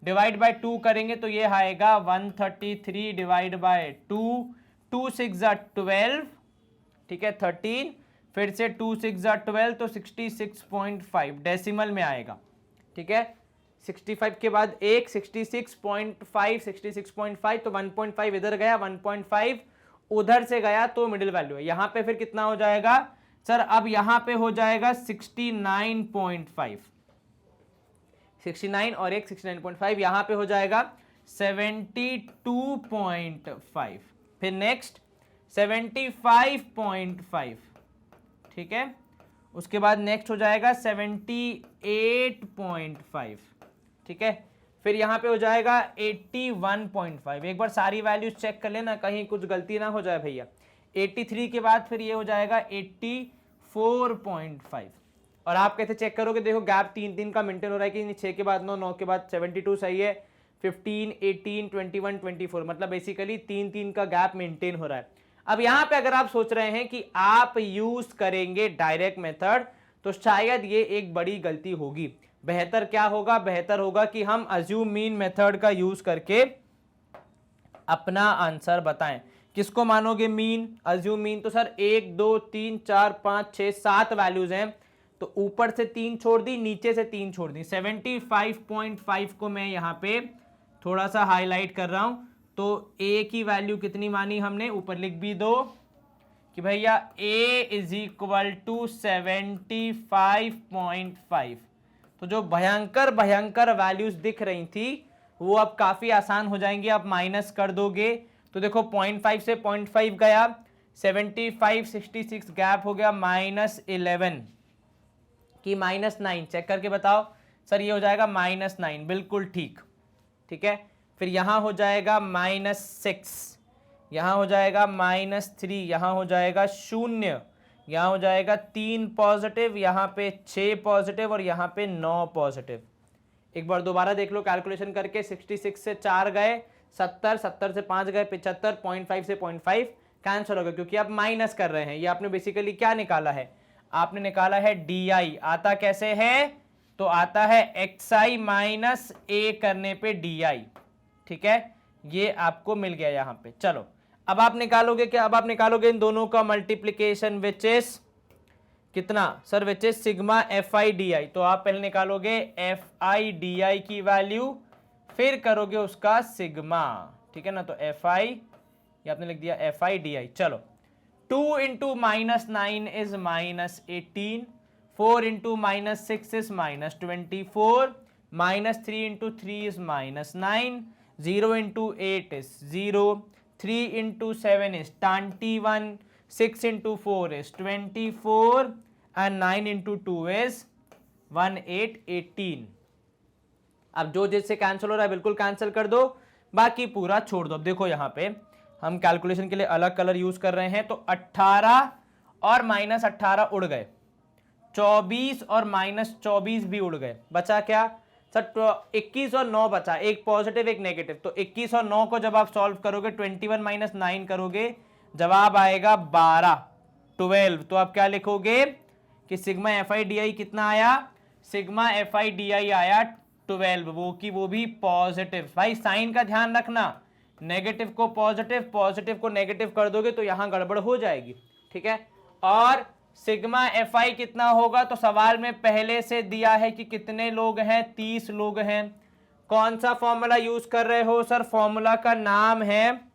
डिवाइड बाय 2 करेंगे तो ये आएगा 133 डिवाइड बाय 2, 2 6 12, ठीक है 13, फिर से 2 6 12, तो 66.5 डेसिमल में आएगा, ठीक है। 65 के बाद एक 66.5, 66.5, तो 1.5 इधर गया, 1.5 उधर से गया, तो मिडिल वैल्यू है। यहां पे फिर कितना हो जाएगा सर? अब यहां पे हो जाएगा 69.5, 69 और एक 69.5, यहां पे हो जाएगा 72.5, फिर नेक्स्ट 75.5, ठीक है। उसके बाद नेक्स्ट हो जाएगा 78.5, ठीक है। फिर यहाँ पे हो जाएगा 81.5। एक बार सारी वैल्यूज चेक कर लेना, कहीं कुछ गलती ना हो जाए भैया। 83 के बाद फिर ये हो जाएगा 84.5। और आप कैसे चेक करोगे? देखो गैप 3 का मेंटेन हो रहा है कि 6 के बाद 9, 9 के बाद 72 सही है, 15, 18, 21, 24, मतलब बेसिकली 3 का गैप मेंटेन हो रहा है। अब यहाँ पे अगर आप सोच रहे हैं कि आप यूज करेंगे डायरेक्ट मेथड, तो शायद ये एक बड़ी गलती होगी। बेहतर क्या होगा? बेहतर होगा कि हम अज्यूम मीन मेथड का यूज करके अपना आंसर बताएं। किसको मानोगे मीन, अज्यूम मीन? तो सर 1 2 3 4 5 6 7 वैल्यूज हैं, तो ऊपर से 3 छोड़ दी, नीचे से 3 छोड़ दी। 75.5 को मैं यहाँ पे थोड़ा सा हाईलाइट कर रहा हूं। तो a की वैल्यू कितनी मानी हमने? ऊपर लिख भी दो कि भैया a इज इक्वल टू 75.5। तो जो भयंकर वैल्यूज दिख रही थी वो अब काफी आसान हो जाएंगी। आप माइनस कर दोगे तो देखो 0.5 से 0.5 गया, 75, 66 गैप हो गया, -11 की -9। चेक करके बताओ सर, ये हो जाएगा -9, बिल्कुल ठीक, ठीक है। फिर यहां हो जाएगा -6, यहां हो जाएगा -3, यहां हो जाएगा 0, यहां हो जाएगा 3 पॉजिटिव, यहां पे 6 पॉजिटिव और यहां पे 9 पॉजिटिव। एक बार दोबारा देख लो कैलकुलेशन करके, 66 से 4 गए 70, 70 से 5 गए 75, 0.5 से 0.5 कैंसिल हो गया, क्योंकि आप माइनस कर रहे हैं। ये आपने बेसिकली क्या निकाला है, आपने निकाला है डी, आता कैसे है, तो आता है xi माइनस ए करने पे डी, ठीक है, ये आपको मिल गया यहां पे। चलो अब आप निकालोगे क्या, अब आप निकालोगे इन दोनों का मल्टीप्लीकेशन विच इज कितना sir, which is sigma F I D आई। तो आप पहले निकालोगे एफ आई डी आई की वैल्यू, फिर करोगे उसका सिग्मा, ठीक है ना। तो एफ आई, ये आपने लिख दिया एफ आई डी आई। चलो 2 into minus 9 is minus 18, 4 into minus 6 is minus 24, minus 3 into 3 is minus 9, 0 into 8 is 0, 3 into 7 is 21, 6 into 4 is 24 and 9 into 2 is 18। अब जो जिससे कैंसिल हो रहा है बिल्कुल कैंसिल कर दो, बाकी पूरा छोड़ दो। अब देखो यहाँ पे हम कैलकुलेशन के लिए अलग कलर यूज कर रहे हैं, तो 18 और माइनस 18 उड़ गए, 24 और माइनस 24 भी उड़ गए, बचा क्या सर, 21 और 9 बचा, एक पॉजिटिव एक नेगेटिव। तो 21 और 9 को जब आप सॉल्व करोगे 21 माइनस 9 करोगे, जवाब आएगा 12, 12। तो आप क्या लिखोगे कि सिग्मा एफ आई डी आई कितना आया, सिग्मा एफ आई डी आई आया 12, वो की वो भी पॉजिटिव। भाई साइन का ध्यान रखना, नेगेटिव को पॉजिटिव, पॉजिटिव को नेगेटिव कर दोगे तो यहां गड़बड़ हो जाएगी, ठीक है। और सिग्मा एफ आई कितना होगा, तो सवाल में पहले से दिया है कि कितने लोग हैं, 30 लोग हैं। कौन सा फॉर्मूला यूज कर रहे हो सर, फॉर्मूला का नाम है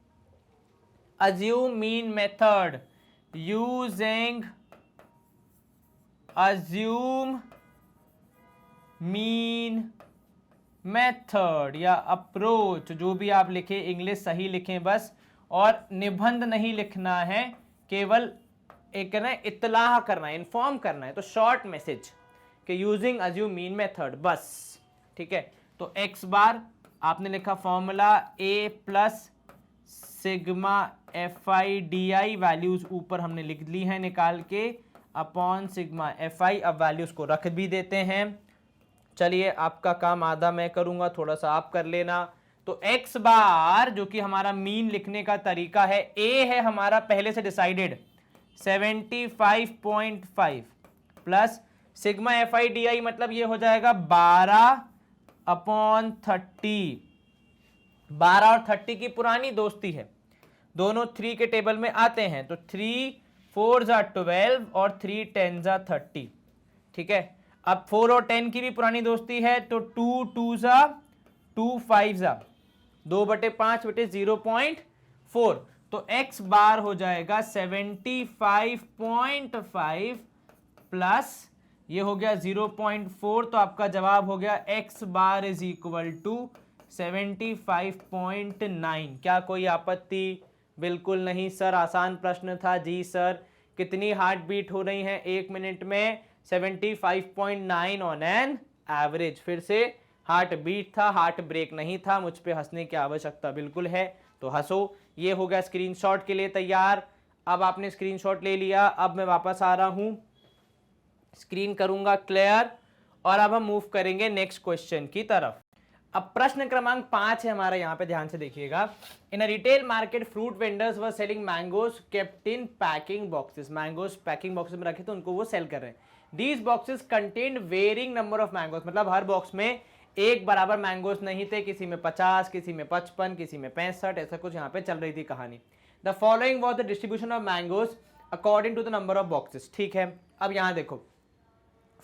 assume mean method, using assume mean method या अप्रोच, जो भी आप लिखें, इंग्लिश सही लिखें बस, और निबंध नहीं लिखना है, केवल एक ना इत्तलाह करना है, इन्फॉर्म करना है। तो शॉर्ट मैसेज कि यूजिंग अज्यूम मीन मेथड, बस, ठीक है। तो एक्स बार आपने लिखा formula A plus sigma F I D I, values ऊपर हमने लिख ली है निकाल के, अपॉन सिग्मा एफ आई। अब वैल्यूज को रख भी देते हैं। चलिए आपका काम आधा मैं करूंगा, थोड़ा सा आप कर लेना। तो एक्स बार जो कि हमारा मीन लिखने का तरीका है, ए है हमारा पहले से decided 75.5 plus sigma F I D आई, मतलब ये हो जाएगा 12/30। 12 और 30 की पुरानी दोस्ती है, दोनों 3 के टेबल में आते हैं। तो 3 4 12 और 3 10 30, ठीक है। अब 4 और 10 की भी पुरानी दोस्ती है, तो 2 2 2 5 2/5 बेटे 0.4। तो x बार हो जाएगा 75.5 प्लस ये हो गया 0.4, तो आपका जवाब हो गया x bar is equal to 75.9। क्या कोई आपत्ति? बिल्कुल नहीं सर, आसान प्रश्न था। जी सर, कितनी हार्ट बीट हो रही है 1 मिनट में? 75.9 ऑन एन एवरेज। फिर से हार्ट बीट था, हार्ट ब्रेक नहीं था। मुझ पे हंसने की आवश्यकता बिल्कुल है तो हंसो। ये हो गया स्क्रीनशॉट के लिए तैयार। अब आपने स्क्रीनशॉट ले लिया, अब मैं वापस आ रहा हूं, स्क्रीन करूंगा क्लियर और अब हम मूव करेंगे नेक्स्ट क्वेश्चन की तरफ। अब प्रश्न क्रमांक 5 है हमारा, यहां पे ध्यान से देखिएगा। In a retail market fruit vendors were selling mangoes kept in packing boxes. Mangoes packing boxes में रखे तो उनको वो सेल कर रहे हैं। These boxes contain varying number of mangoes, मतलब हर बॉक्स में एक बराबर मैंगोज नहीं थे, किसी में 50, किसी में 55, किसी में 65, ऐसा कुछ यहाँ पे चल रही थी कहानी। The following was the distribution of mangoes according to the number of boxes. ठीक है, अब यहाँ देखो,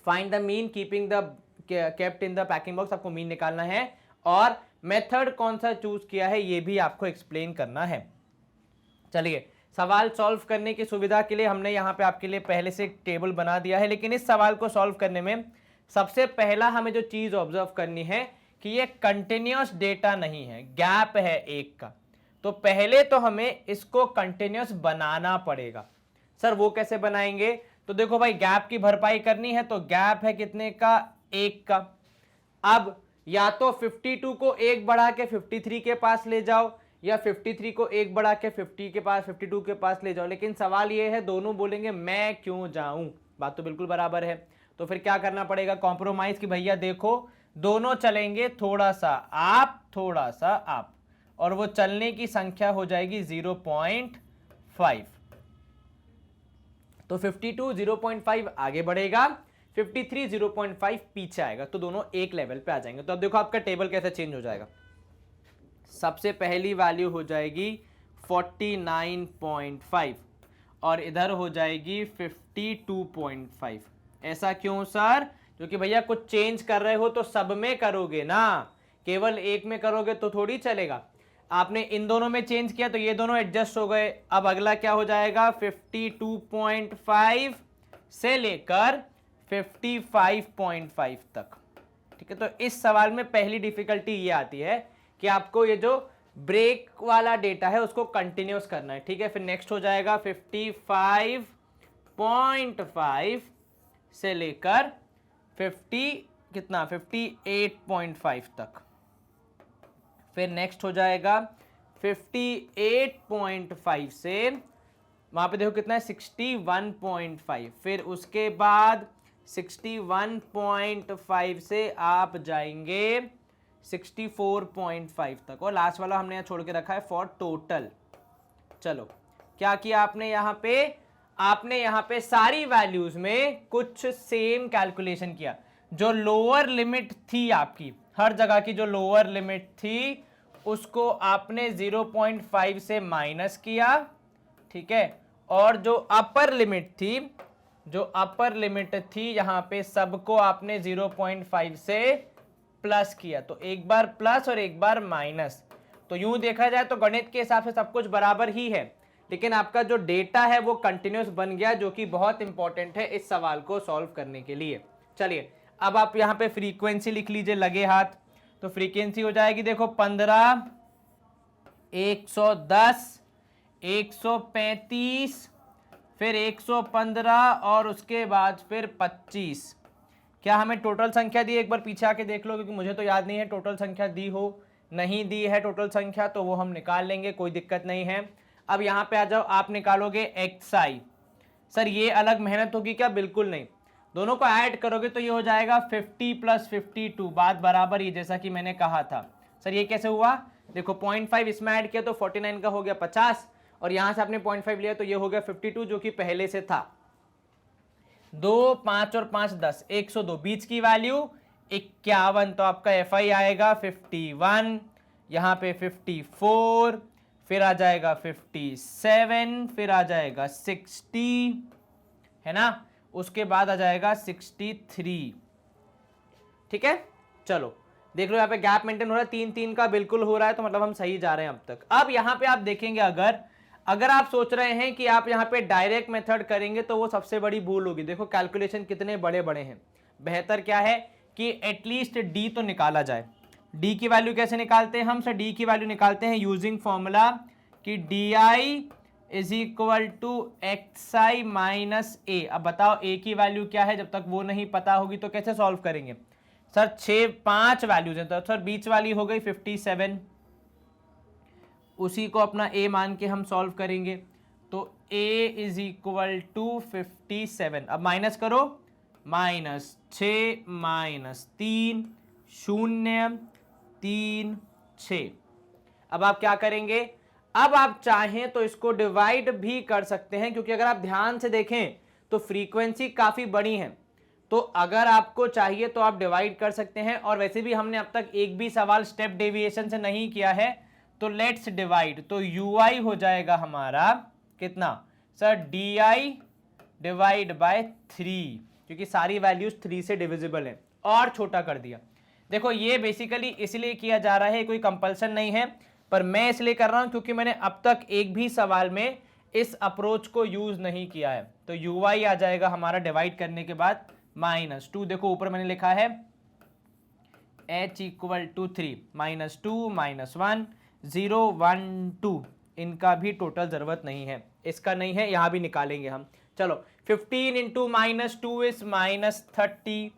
find the mean keeping the kept in the packing box, आपको मीन निकालना है और मेथड कौन सा चूज किया है ये भी आपको एक्सप्लेन करना है। चलिए, सवाल सॉल्व करने की सुविधा के लिए हमने यहाँ पे आपके लिए पहले से एक टेबल बना दिया है, लेकिन इस सवाल को सॉल्व करने में सबसे पहला हमें जो चीज ऑब्जर्व करनी है कि ये कंटिन्यूअस डेटा नहीं है, गैप है एक का। तो पहले तो हमें इसको कंटिन्यूअस बनाना पड़ेगा। सर वो कैसे बनाएंगे? तो देखो भाई, गैप की भरपाई करनी है तो गैप है कितने का? 1 का। अब या तो 52 को 1 बढ़ा के 53 के पास ले जाओ, या 53 को 1 बढ़ा के 50 के पास 52 के पास ले जाओ। लेकिन सवाल ये है, दोनों बोलेंगे मैं क्यों जाऊं, बात तो बिल्कुल बराबर है। तो फिर क्या करना पड़ेगा? कॉम्प्रोमाइज कि भैया देखो दोनों चलेंगे थोड़ा सा आप थोड़ा सा आप, और वो चलने की संख्या हो जाएगी 0.5। तो 52 0.5 आगे बढ़ेगा, 53 0.5 पीछे आएगा, तो दोनों एक लेवल पे आ जाएंगे। तो अब देखो आपका टेबल कैसे चेंज हो जाएगा। सबसे पहली वैल्यू हो जाएगी 49.5 और इधर हो जाएगी 52.5। ऐसा क्यों सर? क्योंकि भैया कुछ चेंज कर रहे हो तो सब में करोगे ना, केवल एक में करोगे तो थोड़ी चलेगा। आपने इन दोनों में चेंज किया तो ये दोनों एडजस्ट हो गए। अब अगला क्या हो जाएगा, 52.5 से लेकर 55.5 तक। ठीक है, तो इस सवाल में पहली डिफिकल्टी ये आती है कि आपको ये जो ब्रेक वाला डेटा है उसको कंटिन्यूस करना है। ठीक है, फिर नेक्स्ट हो जाएगा 55.5 से लेकर 58.5 तक। फिर नेक्स्ट हो जाएगा 58.5 से वहां पे देखो कितना है 61.5। फिर उसके बाद 61.5 से आप जाएंगे 64.5 तक, और लास्ट वाला हमने यहाँ छोड़ के रखा है फॉर टोटल। चलो क्या किया आपने यहाँ पे सारी वैल्यूज में कुछ सेम कैलकुलेशन किया। जो लोअर लिमिट थी आपकी, हर जगह की जो लोअर लिमिट थी उसको आपने 0.5 से माइनस किया। ठीक है, और जो अपर लिमिट थी यहाँ पे सबको आपने 0.5 से प्लस किया। तो एक बार प्लस और एक बार माइनस। तो यूं देखा जाए तो गणित के हिसाब से सब कुछ बराबर ही है, लेकिन आपका जो डेटा है वो कंटिन्यूस बन गया, जो कि बहुत इंपॉर्टेंट है इस सवाल को सॉल्व करने के लिए। चलिए अब आप यहाँ पे फ्रीक्वेंसी लिख लीजिए लगे हाथ। तो फ्रीक्वेंसी हो जाएगी देखो 15, 110, 135, फिर 115 और उसके बाद फिर 25। क्या हमें टोटल संख्या दी? एक बार पीछे आके देख लो, क्योंकि मुझे तो याद नहीं है टोटल संख्या दी हो नहीं दी है टोटल संख्या, तो वो हम निकाल लेंगे, कोई दिक्कत नहीं है। अब यहाँ पे आ जाओ, आप निकालोगे XI। सर ये अलग मेहनत होगी क्या? बिल्कुल नहीं, दोनों को ऐड करोगे तो ये हो जाएगा 50 + 52, बात बराबर ही, जैसा कि मैंने कहा था। सर ये कैसे हुआ? देखो 0.5 इसमें ऐड किया तो 49 का हो गया 50, और यहां से आपने 0.5 लिया तो ये हो गया 52, जो कि पहले से था। 2, 5 और 5 10, 102, बीच की वैल्यू 51, तो आपका FI आएगा 51, यहाँ पे 54, फिर आ जाएगा 57, फिर आ जाएगा 60, है ना, उसके बाद आ जाएगा 63। ठीक है, चलो देख लो यहाँ पे गैप मेंटेन हो रहा है, 3-3 का बिल्कुल हो रहा है, तो मतलब हम सही जा रहे हैं अब तक। अब यहाँ पे आप देखेंगे, अगर आप सोच रहे हैं कि आप यहाँ पे डायरेक्ट मेथड करेंगे तो वो सबसे बड़ी भूल होगी। देखो कैलकुलेशन कितने बड़े बड़े हैं, बेहतर क्या है कि एटलीस्ट डी तो निकाला जाए। डी की वैल्यू कैसे निकालते हैं हम? सर डी की वैल्यू निकालते हैं यूजिंग फॉर्मूला कि DI = XI - A। अब बताओ A की वैल्यू क्या है? जब तक वो नहीं पता होगी तो कैसे सॉल्व करेंगे? सर 5 वैल्यूज हैं, तो सर बीच वाली हो गई 57, उसी को अपना A मान के हम सॉल्व करेंगे। तो A = 57। अब माइनस करो, -6 -3 0 3 6। अब आप क्या करेंगे? अब आप चाहें तो इसको डिवाइड भी कर सकते हैं, क्योंकि अगर आप ध्यान से देखें तो फ्रीक्वेंसी काफी बड़ी है, तो अगर आपको चाहिए तो आप डिवाइड कर सकते हैं। और वैसे भी हमने अब तक एक भी सवाल स्टेप डेविएशन से नहीं किया है, तो लेट्स डिवाइड। तो UI हो जाएगा हमारा कितना? सर DI / 3, क्योंकि सारी वैल्यूज 3 से डिविजिबल है, और छोटा कर दिया। देखो ये बेसिकली इसलिए किया जा रहा है, कोई कंपल्सन नहीं है, पर मैं इसलिए कर रहा हूं क्योंकि मैंने अब तक एक भी सवाल में इस अप्रोच को यूज नहीं किया है। तो UI आ जाएगा हमारा डिवाइड करने के बाद -2। देखो ऊपर मैंने लिखा है H = 3, -2 -1 0 1 2, इनका भी टोटल जरूरत नहीं है, इसका नहीं है, यहां भी निकालेंगे हम। चलो 15 × -2 = -30,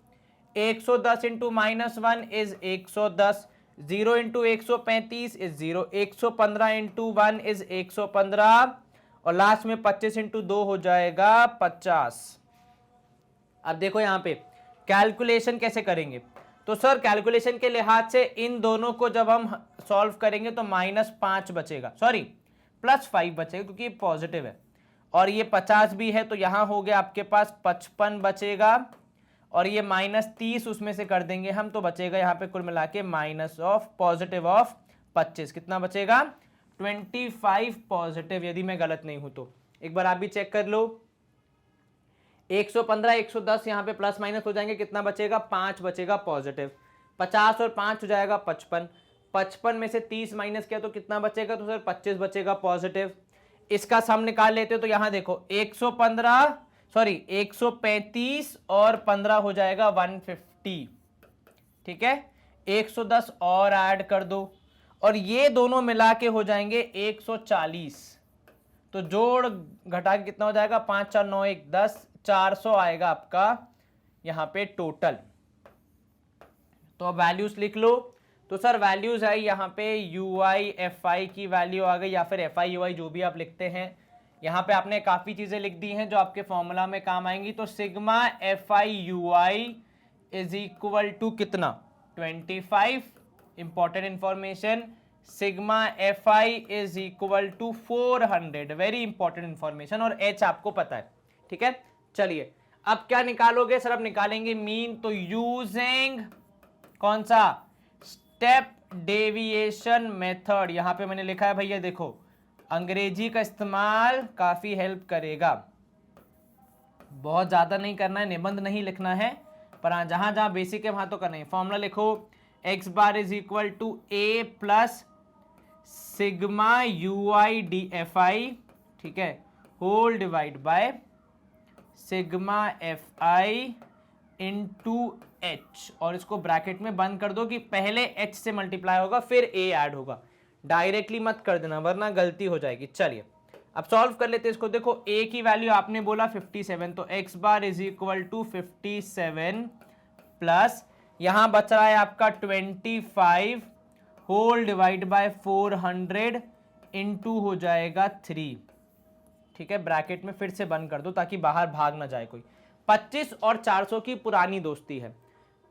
110 × -1 = 110, 0 × 135 = 0, 115 × 1 = 115, और लास्ट में 25 × 2 हो जाएगा 50। अब देखो यहाँ पे कैलकुलेशन कैसे करेंगे? तो सर कैलकुलेशन के लिहाज से इन दोनों को जब हम सॉल्व करेंगे तो -5 बचेगा, सॉरी +5 बचेगा क्योंकि पॉजिटिव है, और ये 50 भी है तो यहां हो गया आपके पास 55 बचेगा, और ये -30 उसमें से कर देंगे हम तो बचेगा यहाँ पे कुल मिला के -25 कितना बचेगा 25 पॉजिटिव, यदि मैं गलत नहीं हूं तो एक बार आप भी चेक कर लो। 115 110 यहाँ पे प्लस माइनस हो जाएंगे, कितना बचेगा 5 बचेगा पॉजिटिव, 50 और 5 हो जाएगा 55, 55 में से 30 माइनस किया तो कितना बचेगा, तो सर 25 बचेगा पॉजिटिव। इसका सम निकाल लेते हो तो यहाँ देखो 135 और 15 हो जाएगा 150, ठीक है 110 और ऐड कर दो और ये दोनों मिला के हो जाएंगे 140, तो जोड़ घटा के कितना हो जाएगा 5 4 9 1 10, 400 आएगा आपका यहाँ पे टोटल। तो अब वैल्यूज लिख लो, तो सर वैल्यूज आई यहाँ पे UI FI की वैल्यू आ गई या फिर FI UI जो भी आप लिखते हैं, यहाँ पे आपने काफ़ी चीज़ें लिख दी हैं जो आपके फॉर्मूला में काम आएंगी। तो sigma FI UI is equal to कितना 25, important information, sigma FI is equal to 400, very important information, और H आपको पता है, ठीक है। चलिए अब क्या निकालोगे सर, अब निकालेंगे मीन, तो यूजिंग कौन सा स्टेप डेविएशन मेथड, यहां पे मैंने लिखा है भैया देखो अंग्रेजी का इस्तेमाल काफी हेल्प करेगा, बहुत ज्यादा नहीं करना है, निबंध नहीं लिखना है, पर हाँ जहां जहां बेसिक है वहां तो करना है। फॉर्मूला लिखो x bar is equal to a plus sigma UI DFI, ठीक है, whole divide by sigma FI into H, और इसको ब्रैकेट में बंद कर दो कि पहले H से मल्टीप्लाई होगा फिर A ऐड होगा, डायरेक्टली मत कर देना वरना गलती हो जाएगी। चलिए अब सॉल्व कर लेते हैं इसको। देखो A की वैल्यू आपने बोला 57, तो x bar is equal to 57 plus यहां बच रहा है आपका 25 होल डिवाइड बाय 400 इंटू हो जाएगा 3, ठीक है, ब्रैकेट में फिर से बंद कर दो ताकि बाहर भाग ना जाए कोई। 25 और 400 की पुरानी दोस्ती है,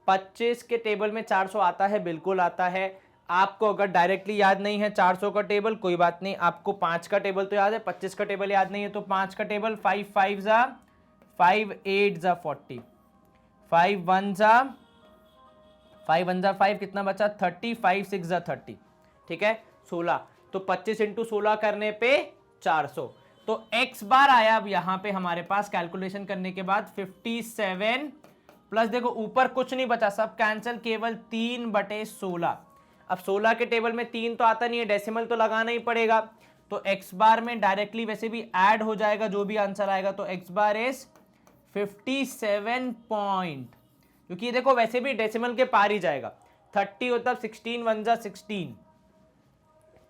25 के टेबल में 400 आता है, बिल्कुल आता है। आपको अगर डायरेक्टली याद नहीं है 400 का टेबल कोई बात नहीं, आपको 5 का टेबल तो याद है, 25 का टेबल याद नहीं है तो 5 का टेबल 5 5 जा 5 8 जा 40, 5 1 जा 5 कितना बचा 30, 5 6 जा 30, ठीक है 16, तो 25 इंटू 16 करने पे 400, तो x बार आया अब यहां पे हमारे पास कैलकुलेशन करने के बाद 57 प्लस देखो ऊपर कुछ नहीं बचा, सब कैंसिल, केवल 3/16। अब 16 के टेबल में 3 तो आता नहीं है, डेसिमल तो लगाना ही पड़ेगा, तो x बार में डायरेक्टली वैसे भी ऐड हो जाएगा जो भी आंसर आएगा, तो x बार इज 57 पॉइंट, क्योंकि देखो वैसे भी डेसिमल के पार ही जाएगा, 30 होता 16 1 जा 16,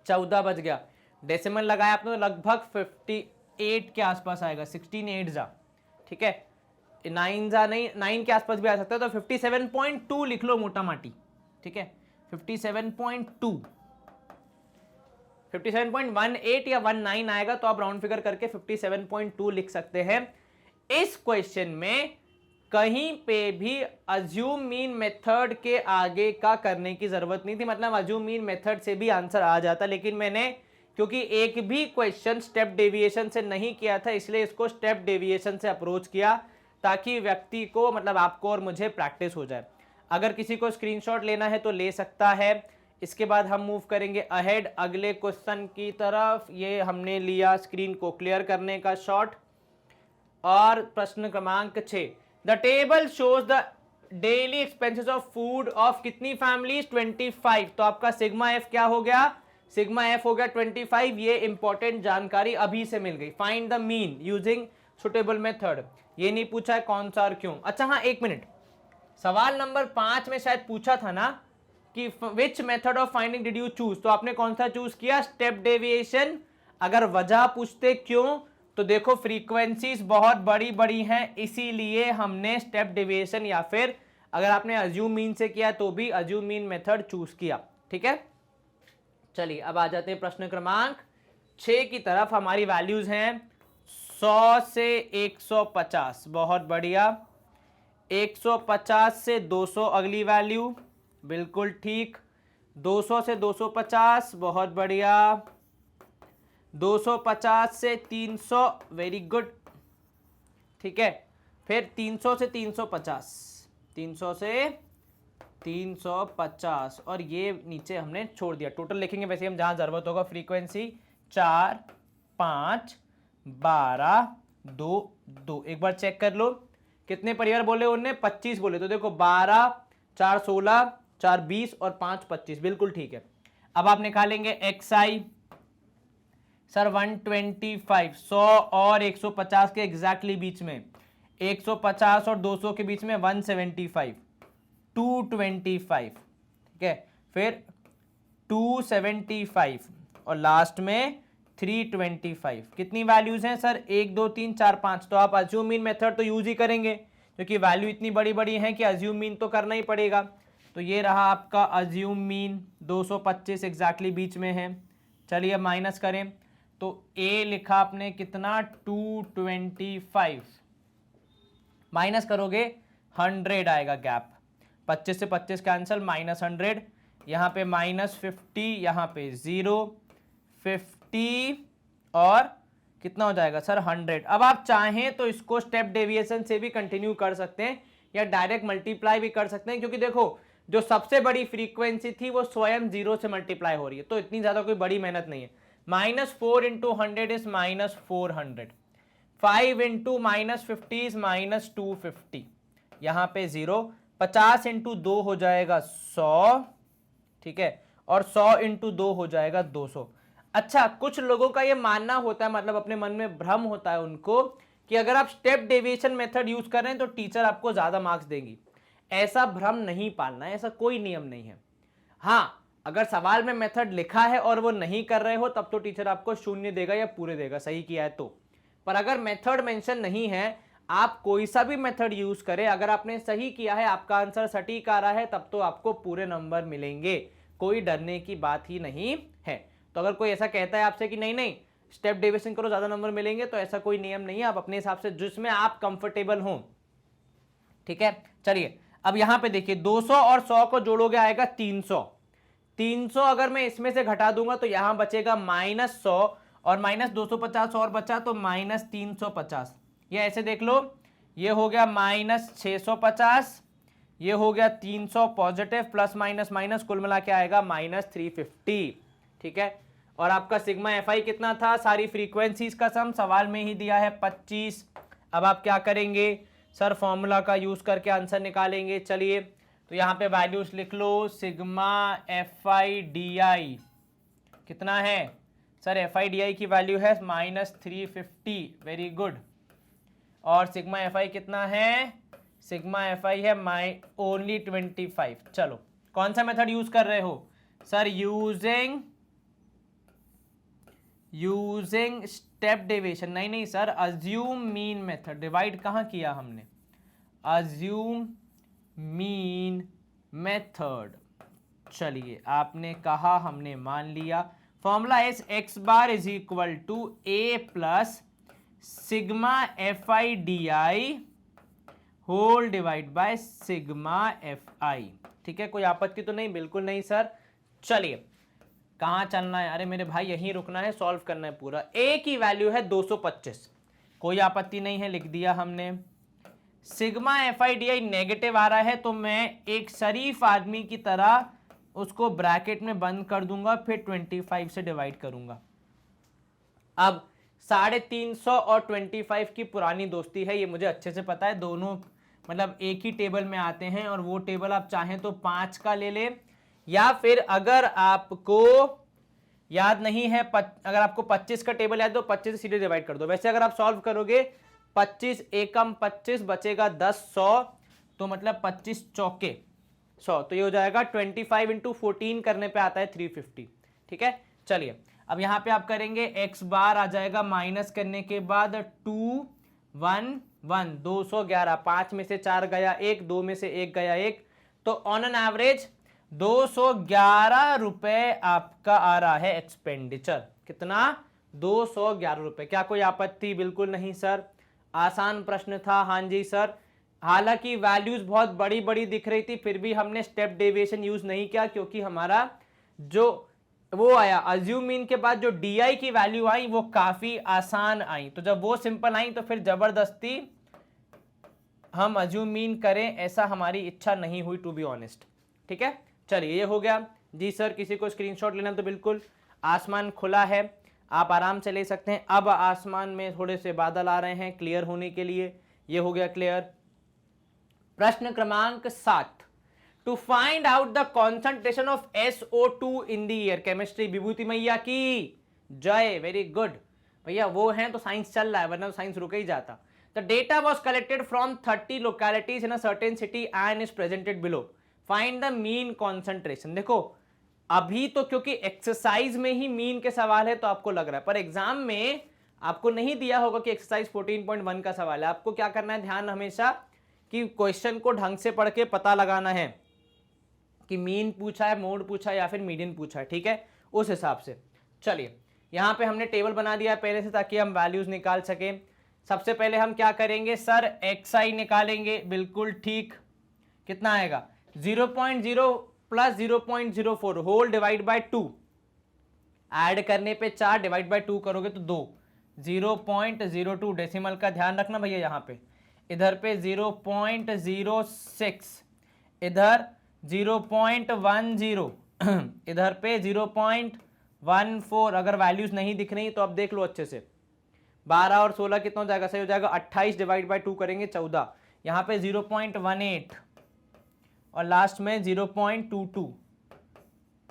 14 बच गया, डेसिमल लगाया आपने तो लगभग 58 के आसपास आएगा, 16 8 जा, ठीक है 9 जा नहीं 9 के आसपास भी आ सकता है, तो 57.2 लिख लो मोटा माटी, ठीक है 57.2, 57.18 या 19 आएगा तो आप राउंड फिगर करके 57.2 लिख सकते हैं। इस क्वेश्चन में कहीं पे भी अज्यूम मीन मेथड के आगे का करने की जरूरत नहीं थी, मतलब अज्यूम मीन मेथड से भी आंसर आ जाता, लेकिन मैंने क्योंकि एक भी क्वेश्चन स्टेप डेविएशन से नहीं किया था इसलिए इसको स्टेप डेविएशन से अप्रोच किया ताकि व्यक्ति को मतलब आपको और मुझे प्रैक्टिस हो जाए। अगर किसी को स्क्रीनशॉट लेना है तो ले सकता है। इसके बाद हम मूव करेंगे अहेड अगले क्वेश्चन की तरफ। ये हमने लिया स्क्रीन को क्लियर करने का शॉट। और प्रश्न क्रमांक 6, the table shows the daily expenses of food of कितनी फैमिलीज 25। तो आपका सिग्मा एफ क्या हो गया, सिग्मा एफ हो गया 25। ये इंपॉर्टेंट जानकारी अभी से मिल गई। Find the mean using suitable method. ये नहीं पूछा है कौन सा और क्यों। अच्छा हाँ एक मिनट, सवाल नंबर 5 में शायद पूछा था ना कि which method of finding did you choose, तो आपने कौन सा चूज किया, स्टेप डेविएशन। अगर वजह पूछते क्यों तो देखो फ्रीक्वेंसीज बहुत बड़ी बड़ी हैं इसीलिए हमने स्टेप डेविएशन, या फिर अगर आपने अज्यूम मीन से किया तो भी अज्यूम मीन मेथड चूज किया। ठीक है, चलिए अब आ जाते हैं प्रश्न क्रमांक 6 की तरफ। हमारी वैल्यूज हैं 100 से 150, बहुत बढ़िया। 150 से 200 अगली वैल्यू, बिल्कुल ठीक। 200 से 250, बहुत बढ़िया। 250 से 300, वेरी गुड, ठीक है। फिर 300 से 350, 300 से 350, और ये नीचे हमने छोड़ दिया। टोटल लिखेंगे वैसे हम जहां जरूरत होगा। फ्रीक्वेंसी 4 5 12 2 2। एक बार चेक कर लो कितने परिवार बोले उनने, 25 बोले। तो देखो 12 4 16 4 20 और 5 25, बिल्कुल ठीक है। अब आप निकालेंगे एक्सआई। सर 125, 100 और 150 के एग्जैक्टली बीच में, 150 और 200 के बीच में 175, 225, ठीक है। फिर 275 और लास्ट में 325। कितनी वैल्यूज हैं सर? 1 2 3 4 5। तो आप अज्यूम मीन मेथड तो यूज ही करेंगे क्योंकि वैल्यू इतनी बड़ी बड़ी है कि अज्यूम मीन तो करना ही पड़ेगा। तो ये रहा आपका अज्यूम मीन, 225 एग्जैक्टली बीच में है। चलिए अब माइनस करें तो ए लिखा आपने कितना, 225, माइनस करोगे 100 आएगा गैप। 25 से 25 कैंसिल, -100, यहाँ पे -50, यहाँ पे 0, 50 और कितना हो जाएगा सर 100। अब आप चाहें तो इसको स्टेप डेविएशन से भी कंटिन्यू कर सकते हैं या डायरेक्ट मल्टीप्लाई भी कर सकते हैं, क्योंकि देखो जो सबसे बड़ी फ्रीक्वेंसी थी वो स्वयं 0 से मल्टीप्लाई हो रही है, तो इतनी ज्यादा कोई बड़ी मेहनत नहीं है। -4 × 100 इज -400, 5 × -50 इज -250, यहाँ पे 0, 50 × 2 हो जाएगा 100, ठीक है, और 100 × 2 हो जाएगा 200। अच्छा, कुछ लोगों का ये मानना होता है, मतलब अपने मन में भ्रम होता है उनको, कि अगर आप स्टेप डेविएशन मेथड यूज कर रहे हैं तो टीचर आपको ज्यादा मार्क्स देंगी। ऐसा भ्रम नहीं पालना है, ऐसा कोई नियम नहीं है। हाँ, अगर सवाल में मेथड लिखा है और वो नहीं कर रहे हो तब तो टीचर आपको 0 देगा या पूरे देगा, सही किया है तो। पर अगर मेथड मेंशन नहीं है, आप कोई सा भी मेथड यूज करें, अगर आपने सही किया है, आपका आंसर सटीक आ रहा है, तब तो आपको पूरे नंबर मिलेंगे। कोई डरने की बात ही नहीं है। तो अगर कोई ऐसा कहता है आपसे कि नहीं नहीं स्टेप डेविएशन करो ज्यादा नंबर मिलेंगे, तो ऐसा कोई नियम नहीं है। आप अपने हिसाब से जिसमें आप कंफर्टेबल हो, ठीक है। चलिए अब यहां पे देखिए, 200 और 100 को जोड़ोगे आएगा 300। 300 अगर मैं इसमें से घटा दूंगा तो यहां बचेगा -100 और -250 और बचा तो -350। ये ऐसे देख लो, ये हो गया -650, ये हो गया 300 पॉजिटिव, प्लस माइनस माइनस कुल मिला के आएगा -350, ठीक है। और आपका सिग्मा एफआई कितना था? सारी फ्रीक्वेंसीज का सम, सवाल में ही दिया है 25। अब आप क्या करेंगे सर? फॉर्मूला का यूज करके आंसर निकालेंगे। चलिए तो यहाँ पे वैल्यूज लिख लो। सिग्मा एफआई डी आई कितना है सर? एफआई डी आई की वैल्यू है -350, वेरी गुड। और सिग्मा एफआई कितना है? सिग्मा एफआई है ओनली 25। चलो कौन सा मेथड यूज कर रहे हो सर? Using step deviation. नहीं नहीं sir, assume mean method. Divide कहाँ किया हमने? Assume mean method. चलिए आपने कहा, हमने मान लिया। Formula is x bar is equal to a plus sigma F I D I whole divide by sigma F I, ठीक है। कोई आपत्ति तो नहीं? बिल्कुल नहीं सर। चलिए कहाँ चलना है? अरे मेरे भाई यहीं रुकना है, सॉल्व करना है पूरा। a की वैल्यू है 225, कोई आपत्ति नहीं है, लिख दिया हमने। Sigma F I D I negative आ रहा है तो मैं एक शरीफ आदमी की तरह उसको ब्रैकेट में बंद कर दूंगा, फिर 25 से डिवाइड करूंगा। अब 350 और 25 की पुरानी दोस्ती है, ये मुझे अच्छे से पता है। दोनों मतलब एक ही टेबल में आते हैं, और वो टेबल आप चाहें तो 5 का ले लें, या फिर अगर आपको याद नहीं है, अगर आपको 25 का टेबल याद है तो 25 से सीधे डिवाइड कर दो। वैसे अगर आप सॉल्व करोगे 25 एकम 25 बचेगा 10, 100, तो मतलब 25 चौके 100, तो ये हो जाएगा 25 × 14 करने पे आता है 350, ठीक है। चलिए अब यहां पे आप करेंगे x बार आ जाएगा, माइनस करने के बाद 2 1 1 211, 5 में से 4 गया 1, 2 में से 1 गया 1, तो ऑन एन एवरेज 211 रुपए आपका आ रहा है एक्सपेंडिचर। कितना? 211 रुपए। क्या कोई आपत्ति? बिल्कुल नहीं सर, आसान प्रश्न था। हाँ जी सर, हालांकि वैल्यूज बहुत बड़ी बड़ी दिख रही थी, फिर भी हमने स्टेप डेविएशन यूज नहीं किया, क्योंकि हमारा जो वो आया अज्यूम मीन के बाद जो डी की वैल्यू आई वो काफी आसान आई। तो जब वो सिंपल आई तो फिर जबरदस्ती हम अज्यूम मीन करें ऐसा हमारी इच्छा नहीं हुई, टू बी ऑनेस्ट। ठीक है, चलिए ये हो गया जी। सर किसी को स्क्रीनशॉट लेना तो बिल्कुल, आसमान खुला है, आप आराम से ले सकते हैं। अब आसमान में थोड़े से बादल आ रहे हैं क्लियर होने के लिए, ये हो गया क्लियर। प्रश्न क्रमांक 7, to find out the concentration of SO2 in the air. Chemistry, Vibhuti मैया की जय, वेरी गुड। भैया वो हैं तो साइंस चल रहा है, वरना तो साइंस रुक ही जाता। The data was collected from 30 localities in a certain city and is presented below. Find the mean concentration. देखो अभी तो क्योंकि एक्सरसाइज में ही मीन के सवाल है तो आपको लग रहा है, पर एग्जाम में आपको नहीं दिया होगा कि एक्सरसाइज 14.1 का सवाल है। आपको क्या करना है, ध्यान हमेशा कि क्वेश्चन को ढंग से पढ़ के पता लगाना है कि मीन पूछा है, मोड पूछा है या फिर मीडियन पूछा है। ठीक है, उस हिसाब से। चलिए यहां पे हमने टेबल बना दिया है पहले से, ताकि हम वैल्यूज निकाल सकें। सबसे पहले हम क्या करेंगे सर, xi निकालेंगे, बिल्कुल ठीक। कितना आएगा, 0.0 plus 0.04 whole divide by 2, add करने पे 4, डिवाइड बाय 2 करोगे तो 2, 0.02 डेसिमल का ध्यान रखना भैया। यहाँ पे इधर पे 0.06, इधर 0.10 इधर पे 0.14। अगर वैल्यूज नहीं दिख रही तो अब देख लो अच्छे से। 12 और 16 कितना हो जाएगा, सही हो जाएगा 28, डिवाइड बाय 2 करेंगे 14। यहाँ पे 0.18 और लास्ट में 0.22।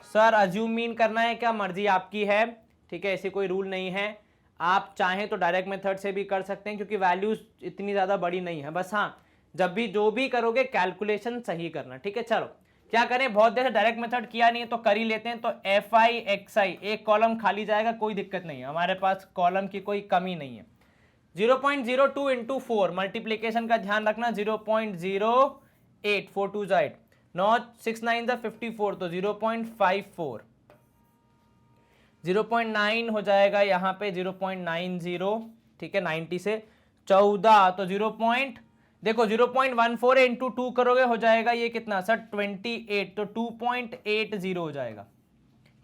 सर अज्यूम मीन करना है क्या, मर्जी आपकी है। ठीक है, ऐसे कोई रूल नहीं है, आप चाहें तो डायरेक्ट मेथड से भी कर सकते हैं, क्योंकि वैल्यूज इतनी ज़्यादा बड़ी नहीं है। बस हाँ, जब भी जो भी करोगे कैलकुलेशन सही करना। ठीक है, चलो क्या करें, बहुत देर से डायरेक्ट मेथड किया नहीं है तो कर ही लेते हैं। तो FI XI एक कॉलम खाली जाएगा, कोई दिक्कत नहीं है, हमारे पास कॉलम की कोई कमी नहीं है। 0.02 इंटू 4 मल्टीप्लीकेशन का ध्यान रखना, 0.08, 4 2 8, 9 6 9 54, तो 0.54, 0.9 हो जाएगा यहाँ पे 0.90। ठीक है, 90 से 14 तो 0. देखो 0.14 इंटू 2 करोगे हो जाएगा ये कितना सर, 28, तो 2.80 हो जाएगा।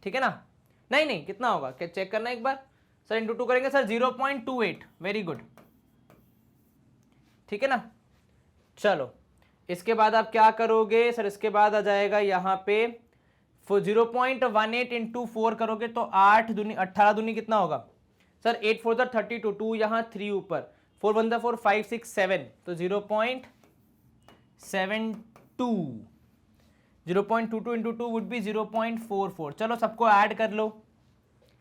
ठीक है ना, नहीं कितना होगा, क्या चेक करना एक बार सर, इंटू 2 करेंगे सर 0.28, वेरी गुड। ठीक है ना, चलो इसके बाद आप क्या करोगे सर, इसके बाद आ जाएगा यहाँ पे 0.18 इंटू 4 करोगे तो 8 दूनी 18 दूनी कितना होगा सर, 8 4 32, 2 यहाँ 3 ऊपर, 4 1 4 5 6 7, तो 0.72, 0.22 इंटू 2 वुड बी 0.44। चलो सबको ऐड कर लो,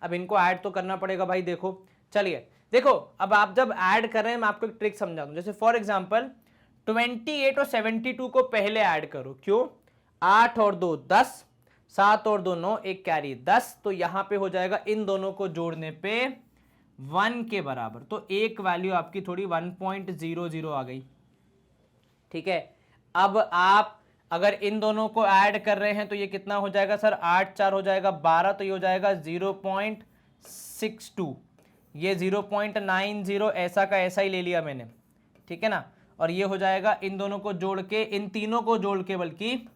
अब इनको ऐड तो करना पड़ेगा भाई। देखो चलिए, देखो अब आप जब ऐड कर रहे हैं मैं आपको एक ट्रिक समझा दूं। जैसे फॉर एग्जांपल 28 और 72 को पहले ऐड करो, क्यों, 8 और 2 10, 7 और 2 9, एक कैरी 10, तो यहां पे हो जाएगा इन दोनों को जोड़ने पे 1 के बराबर, तो एक वैल्यू आपकी थोड़ी 1.00 आ गई। ठीक है, अब आप अगर इन दोनों को ऐड कर रहे हैं तो ये कितना हो जाएगा सर, 8 4 हो जाएगा 12, तो ये हो जाएगा 0.62, ये 0.90 ऐसा का ऐसा ही ले लिया मैंने। ठीक है ना, और ये हो जाएगा इन दोनों को जोड़ के, इन तीनों को जोड़ के बल्कि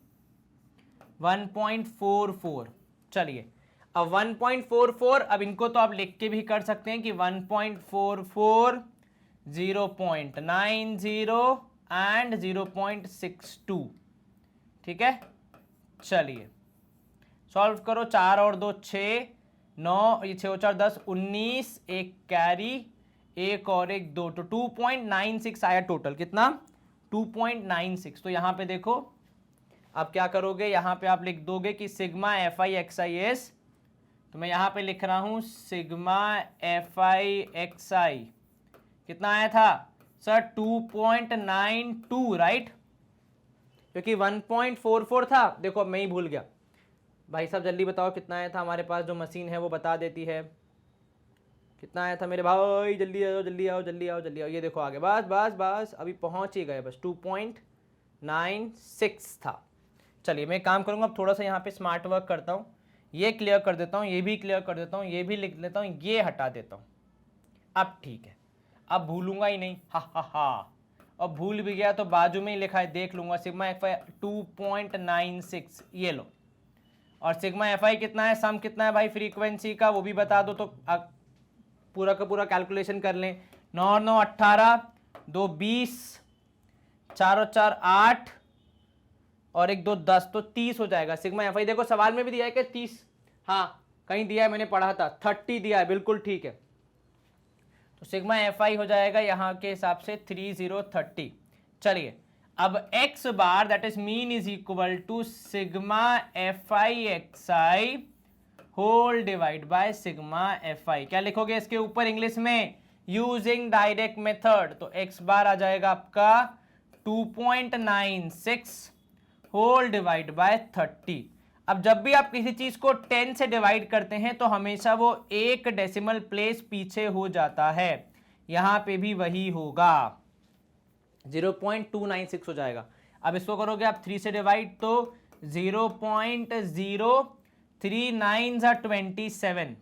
1.44। चलिए अब 1.44, अब इनको तो आप लिख के भी कर सकते हैं कि 1.44, 0.90 एंड 0.62। ठीक है, चलिए सॉल्व करो, 4 और 2 6, 9, ये 6 और 4 10, 19, एक कैरी, एक और एक 2, तो 2.96 आया टोटल। कितना, 2.96। तो यहाँ पे देखो अब क्या करोगे, यहाँ पे आप लिख दोगे कि सिग्मा FI/XI, तो मैं यहाँ पे लिख रहा हूँ सिग्मा FI/XI कितना आया था सर, 2.92, राइट, क्योंकि 1.44 था। देखो अब मैं ही भूल गया, भाई साहब जल्दी बताओ कितना आया था, हमारे पास जो मशीन है वो बता देती है कितना आया था मेरे भाई, जल्दी आओ जल्दी आओ जल्दी आओ जल्दी आओ। ये देखो आगे, बस बस बस अभी पहुंच ही गए, बस 2.96 था। चलिए मैं काम करूंगा, अब थोड़ा सा यहाँ पे स्मार्ट वर्क करता हूँ, ये क्लियर कर देता हूँ, ये भी क्लियर कर देता हूँ, ये भी लिख लेता हूँ, ये हटा देता हूँ। अब ठीक है, अब भूलूंगा ही नहीं, हा हा हा। और भूल भी गया तो बाजू में ही लिखा है, देख लूंगा। सिग्मा एफ आई 2.96, ये लो। और सिग्मा एफ आई कितना है, सम कितना है भाई फ्रीक्वेंसी का, वो भी बता दो तो पूरा का पूरा कैलकुलेशन कर लें। 9 9 18, 2 20, 4 और 4 8 और 1 2 10, तो 30 हो जाएगा सिग्मा एफ आई। देखो सवाल में भी दिया है कि 30, हाँ कहीं दिया है, मैंने पढ़ा था 30 दिया है, बिल्कुल ठीक है। तो सिग्मा एफ आई हो जाएगा यहाँ के हिसाब से 3030। चलिए अब x bar that is mean is equal to sigma F I X I whole divide by sigma F I. क्या लिखोगे इसके ऊपर इंग्लिश में, यूजिंग डायरेक्ट मेथड। तो x बार आ जाएगा आपका 2.96 होल डिवाइड बाय 30। अब जब भी आप किसी चीज को 10 से डिवाइड करते हैं तो हमेशा वो एक डेसिमल प्लेस पीछे हो जाता है, यहां पे भी वही होगा, 0.296 हो जाएगा। अब इसको करोगे आप 3 से डिवाइड तो 0.039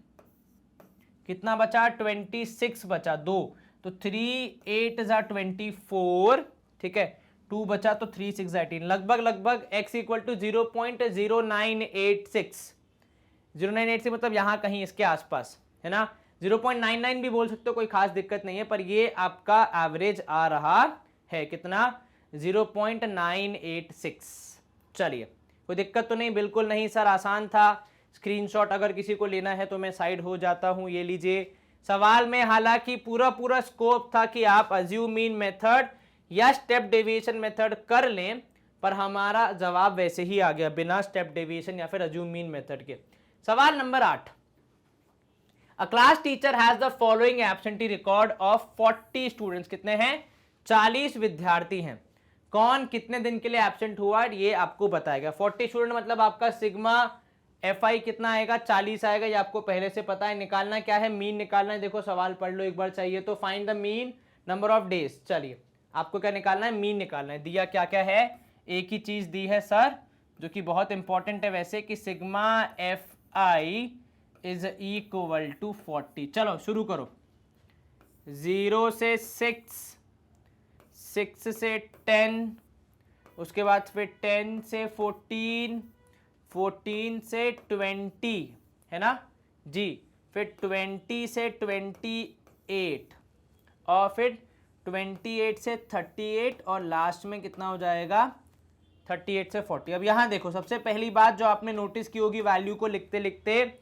कितना बचा, 26 बचा, 2 तो 3 8 24, ठीक है, 2 बचा तो 3 6 18, लगभग x इक्वल टू 0.0986 मतलब यहां कहीं इसके आसपास है ना। 0.99 भी बोल सकते हो, कोई खास दिक्कत नहीं है, पर ये आपका एवरेज आ रहा है कितना, 0.986। चलिए कोई दिक्कत तो नहीं, बिल्कुल नहीं सर, आसान था। स्क्रीनशॉट अगर किसी को लेना है तो मैं साइड हो जाता हूं, ये लीजिए। सवाल में हालांकि पूरा स्कोप था कि आप अज्यूम मीन मेथड या स्टेप डेविएशन मेथड कर लें, पर हमारा जवाब वैसे ही आ गया बिना स्टेप डेविएशन या फिर अज्यूम मीन मेथड के। सवाल number 8, a class teacher has the following absentee record of 40 students. कितने हैं, 40 विद्यार्थी हैं। कौन कितने दिन के लिए एब्सेंट हुआ ये आपको बताएगा। 40 स्टूडेंट मतलब आपका सिग्मा एफ आई कितना आएगा, 40 आएगा, ये आपको पहले से पता है। निकालना क्या है, मीन निकालना है। देखो सवाल पढ़ लो एक बार चाहिए तो, find the mean number of days. चलिए आपको क्या निकालना है, मीन निकालना है। दिया क्या क्या है, एक ही चीज दी है सर जो कि बहुत इंपॉर्टेंट है वैसे, कि sigma F I is equal to 40। चलो शुरू करो, 0 से 6, 6 से 10, उसके बाद फिर 10 से 14, 14 से 20 है ना जी, फिर 20 से 28 और फिर 28 से 38 और लास्ट में कितना हो जाएगा 38 से 40। अब यहाँ देखो सबसे पहली बात जो आपने नोटिस की होगी, वैल्यू को लिखते लिखते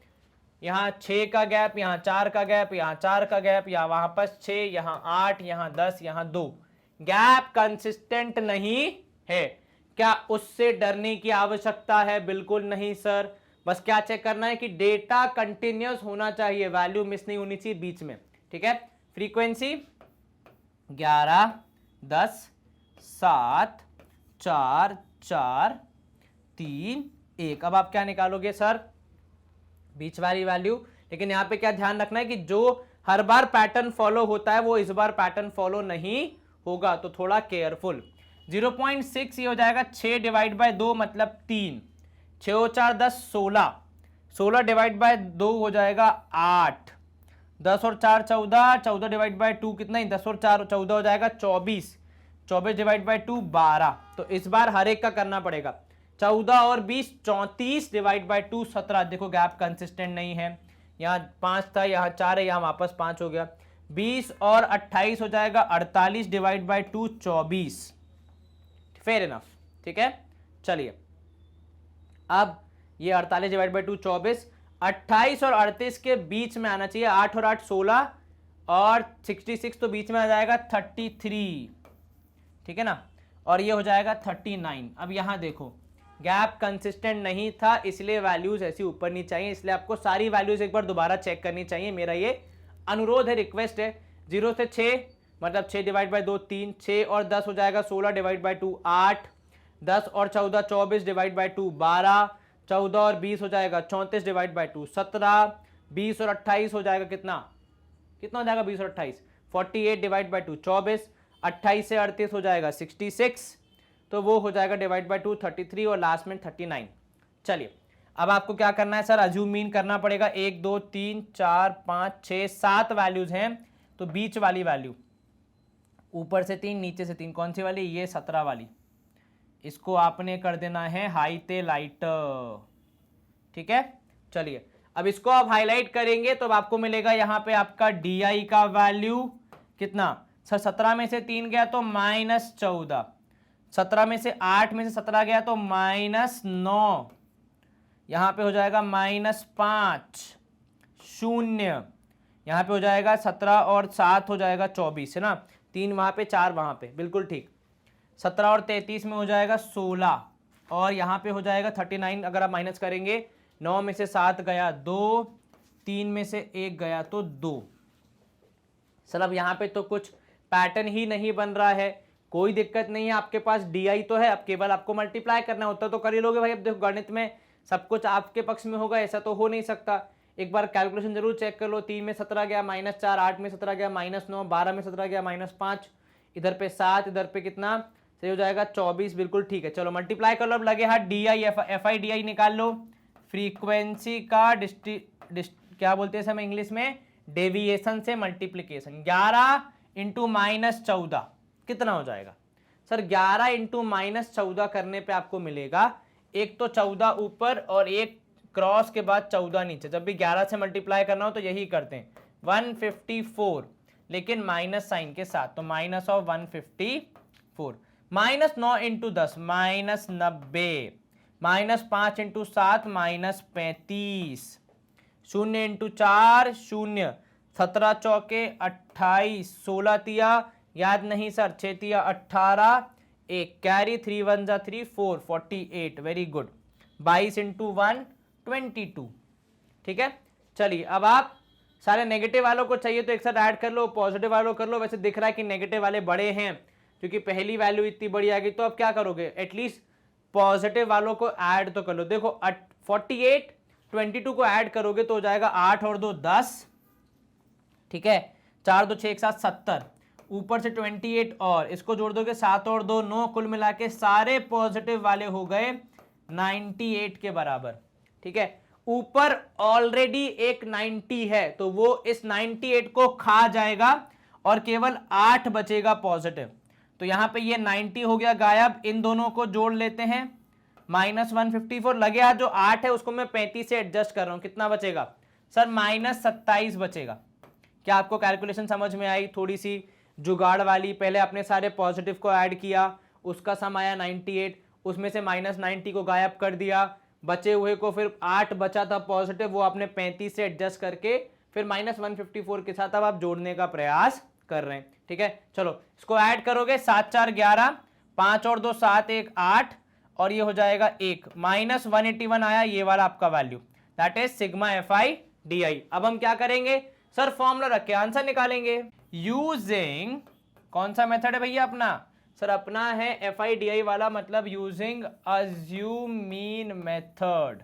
यहाँ 6 का गैप, यहाँ 4 का गैप, यहाँ 4 का गैप, यहाँ वापस 6, यहाँ 8, यहाँ 10, यहाँ 2, गैप कंसिस्टेंट नहीं है। क्या उससे डरने की आवश्यकता है, बिल्कुल नहीं सर। बस क्या चेक करना है कि डेटा कंटिन्यूअस होना चाहिए, वैल्यू मिस नहीं होनी चाहिए बीच में, ठीक है। फ्रीक्वेंसी 11 10 7 4 4 3 1। अब आप क्या निकालोगे सर, बीच वाली वैल्यू। लेकिन यहाँ पे क्या ध्यान रखना है कि जो हर बार पैटर्न फॉलो होता है वो इस बार पैटर्न फॉलो नहीं होगा, तो थोड़ा केयरफुल। 0.6 ये हो जाएगा 6 डिवाइड बाय 2 मतलब 3, 6 और 4 10 16, 16 डिवाइड बाय 2 हो जाएगा 8, 10 और 4 14, 14 डिवाइड बाय 2 कितना ही, 10 और 4 14 हो जाएगा 24, 24 डिवाइड बाय 2 12। तो इस बार हर एक का करना पड़ेगा। 14 और 20 34 डिवाइड बाय 2 17। देखो गैप कंसिस्टेंट नहीं है, यहाँ 5 था, यहाँ 4 है, यहाँ वापस 5 हो गया। 20 और 28 हो जाएगा 48 डिवाइड बाय 2 24। फेयर इनफ, ठीक है। चलिए अब ये 48 डिवाइड बाय 2 24, 28 और 38 के बीच में आना चाहिए, 8 और 8 16 और 66 तो बीच में आ जाएगा 33, ठीक है ना, और ये हो जाएगा 39। अब यहां देखो गैप कंसिस्टेंट नहीं था, इसलिए वैल्यूज ऐसी ऊपर नहीं चाहिए, इसलिए आपको सारी वैल्यूज एक बार दोबारा चेक करनी चाहिए। मेरा ये अनुरोध है, रिक्वेस्ट है। 0 से 6 मतलब 6 डिवाइड बाय 2 3, 6 और 10 हो जाएगा 16 डिवाइड बाय 2 8, 10 और 14 24 डिवाइड बाय 2 12, 14 और 20 हो जाएगा 34 डिवाइड बाय 2 17, 20 और 28 हो जाएगा कितना हो जाएगा 20 और 28 48 डिवाइड बाय 2 24, 28 से 38 हो जाएगा 66, तो वो हो जाएगा डिवाइड बाय 2 33 और लास्ट में 39। चलिए अब आपको क्या करना है सर, अज्यूम मीन करना पड़ेगा। 1 2 3 4 5 6 7 वैल्यूज हैं, तो बीच वाली वैल्यू ऊपर से 3 नीचे से 3, कौन सी वाली? ये 17 वाली। इसको आपने कर देना है हाईलाइट। ठीक है, चलिए अब इसको आप हाईलाइट करेंगे तो अब आपको मिलेगा यहाँ पे आपका डी का वैल्यू कितना? सर 17 में से 3 गया तो -14, 17 में से 8 में से 17 गया तो -9, यहाँ पे हो जाएगा -5, 0, यहाँ पे हो जाएगा 17 और 7 हो जाएगा 24, है ना, 3 वहाँ पे 4 वहाँ पे, बिल्कुल ठीक। 17 और 33 में हो जाएगा 16 और यहाँ पे हो जाएगा 39। अगर आप माइनस करेंगे 9 में से 7 गया 2, 3 में से 1 गया तो 2। सर अब यहाँ पे तो कुछ पैटर्न ही नहीं बन रहा है। कोई दिक्कत नहीं है, आपके पास डी तो है, अब केवल आपको मल्टीप्लाई करना होता तो कर ही लोगे भाई। अब देखो गणित में सब कुछ आपके पक्ष में होगा ऐसा तो हो नहीं सकता। एक बार कैलकुलेशन जरूर चेक कर लो। 3 में 17 गया -4, 8 में 17 गया -9, 12 में 17 गया -5, इधर पे 7, इधर पे कितना सही हो जाएगा 24, बिल्कुल ठीक है। चलो मल्टीप्लाई कर लो। अब लगे हाथ D I F I D आई निकाल लो। फ्रीक्वेंसी का क्या बोलते हैं समय इंग्लिश में? डेविएशन से मल्टीप्लीकेशन। 11 इंटू -14 कितना हो जाएगा? सर 11 इंटू -14 करने पे आपको मिलेगा, एक तो 14 ऊपर और एक क्रॉस के बाद 14 नीचे। जब भी 11 से मल्टीप्लाई करना हो तो यही करते हैं, 154, लेकिन माइनस साइन के साथ, तो -154। -9 इंटू 10 -90, -5 इंटू 7 -35, 0 इंटू 4 0, 17 चौके 28, 16 तिया याद नहीं सर, 6 तिया 18, एक कैरी 3 1 जा 3 4, 48, वेरी गुड। 22 इंटू 1 22। ठीक है, चलिए अब आप सारे नेगेटिव वालों को चाहिए तो एक साथ ऐड कर लो, पॉजिटिव वालों कर लो। वैसे दिख रहा है कि नेगेटिव वाले बड़े हैं क्योंकि पहली वैल्यू इतनी बड़ी आ गई, तो अब क्या करोगे? एटलीस्ट पॉजिटिव वालों को ऐड तो कर लो। देखो 48 22 को ऐड करोगे तो हो जाएगा 8 और 2 10, ठीक है, 4 2 6 एक साथ 70, ऊपर से 28 और इसको जोड़ दोगे 7 और 2 9, कुल मिला के सारे पॉजिटिव वाले हो गए 98 के बराबर। ठीक है, ऊपर ऑलरेडी एक 90 है तो वो इस 98 को खा जाएगा और केवल 8 बचेगा पॉजिटिव। तो यहां पे ये 90 हो गया गायब। इन दोनों को जोड़ लेते हैं, -154 लगे हाथ, जो 8 है उसको मैं 35 से एडजस्ट कर रहा हूं, कितना बचेगा सर? -27 बचेगा। क्या आपको कैलकुलेशन समझ में आई? थोड़ी सी जुगाड़ वाली। पहले आपने सारे पॉजिटिव को ऐड किया, उसका सम आया 98, उसमें से -90 को गायब कर दिया, बचे हुए को फिर 8 बचा था पॉजिटिव, वो आपने 35 से एडजस्ट करके फिर -154 के साथ अब आप जोड़ने का प्रयास कर रहे हैं। ठीक है, चलो इसको ऐड करोगे, 7 4 11, 5 और 2 7 1 8 और ये हो जाएगा 1, -181 आया ये वाला आपका value, that is sigma F I D आई। अब हम क्या करेंगे सर? फॉर्मूला रख के आंसर निकालेंगे यूजिंग, कौन सा मेथड है भैया अपना? सर अपना है एफ आई डी आई वाला, मतलब यूजिंग अज्यूम मीन मेथड।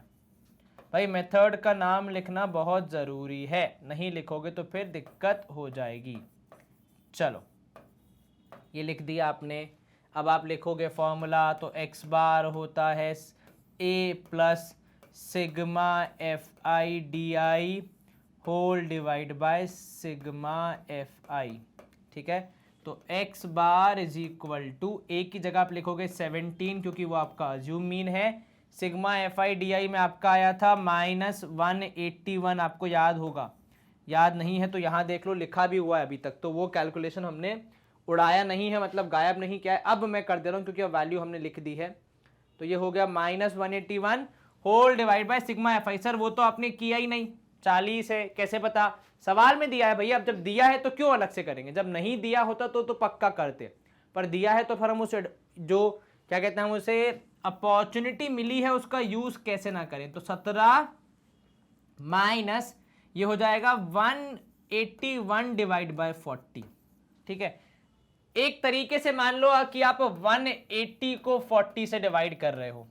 भाई मेथड का नाम लिखना बहुत जरूरी है, नहीं लिखोगे तो फिर दिक्कत हो जाएगी। चलो ये लिख दिया आपने। अब आप लिखोगे फॉर्मूला, तो x बार होता है a plus sigma F I D I whole divide by sigma F I. ठीक है, तो x bar is equal to a की जगह आप लिखोगे 17 क्योंकि वो आपका अज्यूम मीन है। Sigma F I D I में आपका आया था -181, आपको याद होगा, याद नहीं है तो यहाँ देख लो, लिखा भी हुआ है अभी तक, तो वो कैलकुलेशन हमने उड़ाया नहीं है, मतलब गायब नहीं किया है। अब मैं कर दे रहा हूँ क्योंकि अब वैल्यू हमने लिख दी है, तो ये हो गया -181 whole divide by sigma F I. Sir वो तो आपने किया ही नहीं, 40 है, कैसे पता? सवाल में दिया है भैया। अब जब दिया है तो क्यों अलग से करेंगे? जब नहीं दिया होता तो पक्का करते, पर दिया है तो फिर हम उसे जो क्या कहते हैं उसे अपॉर्चुनिटी मिली है उसका यूज कैसे ना करें। तो 17 माइनस ये हो जाएगा 181 डिवाइड बाय 40। ठीक है, एक तरीके से मान लो कि आप 180 को 40 से डिवाइड कर रहे हो,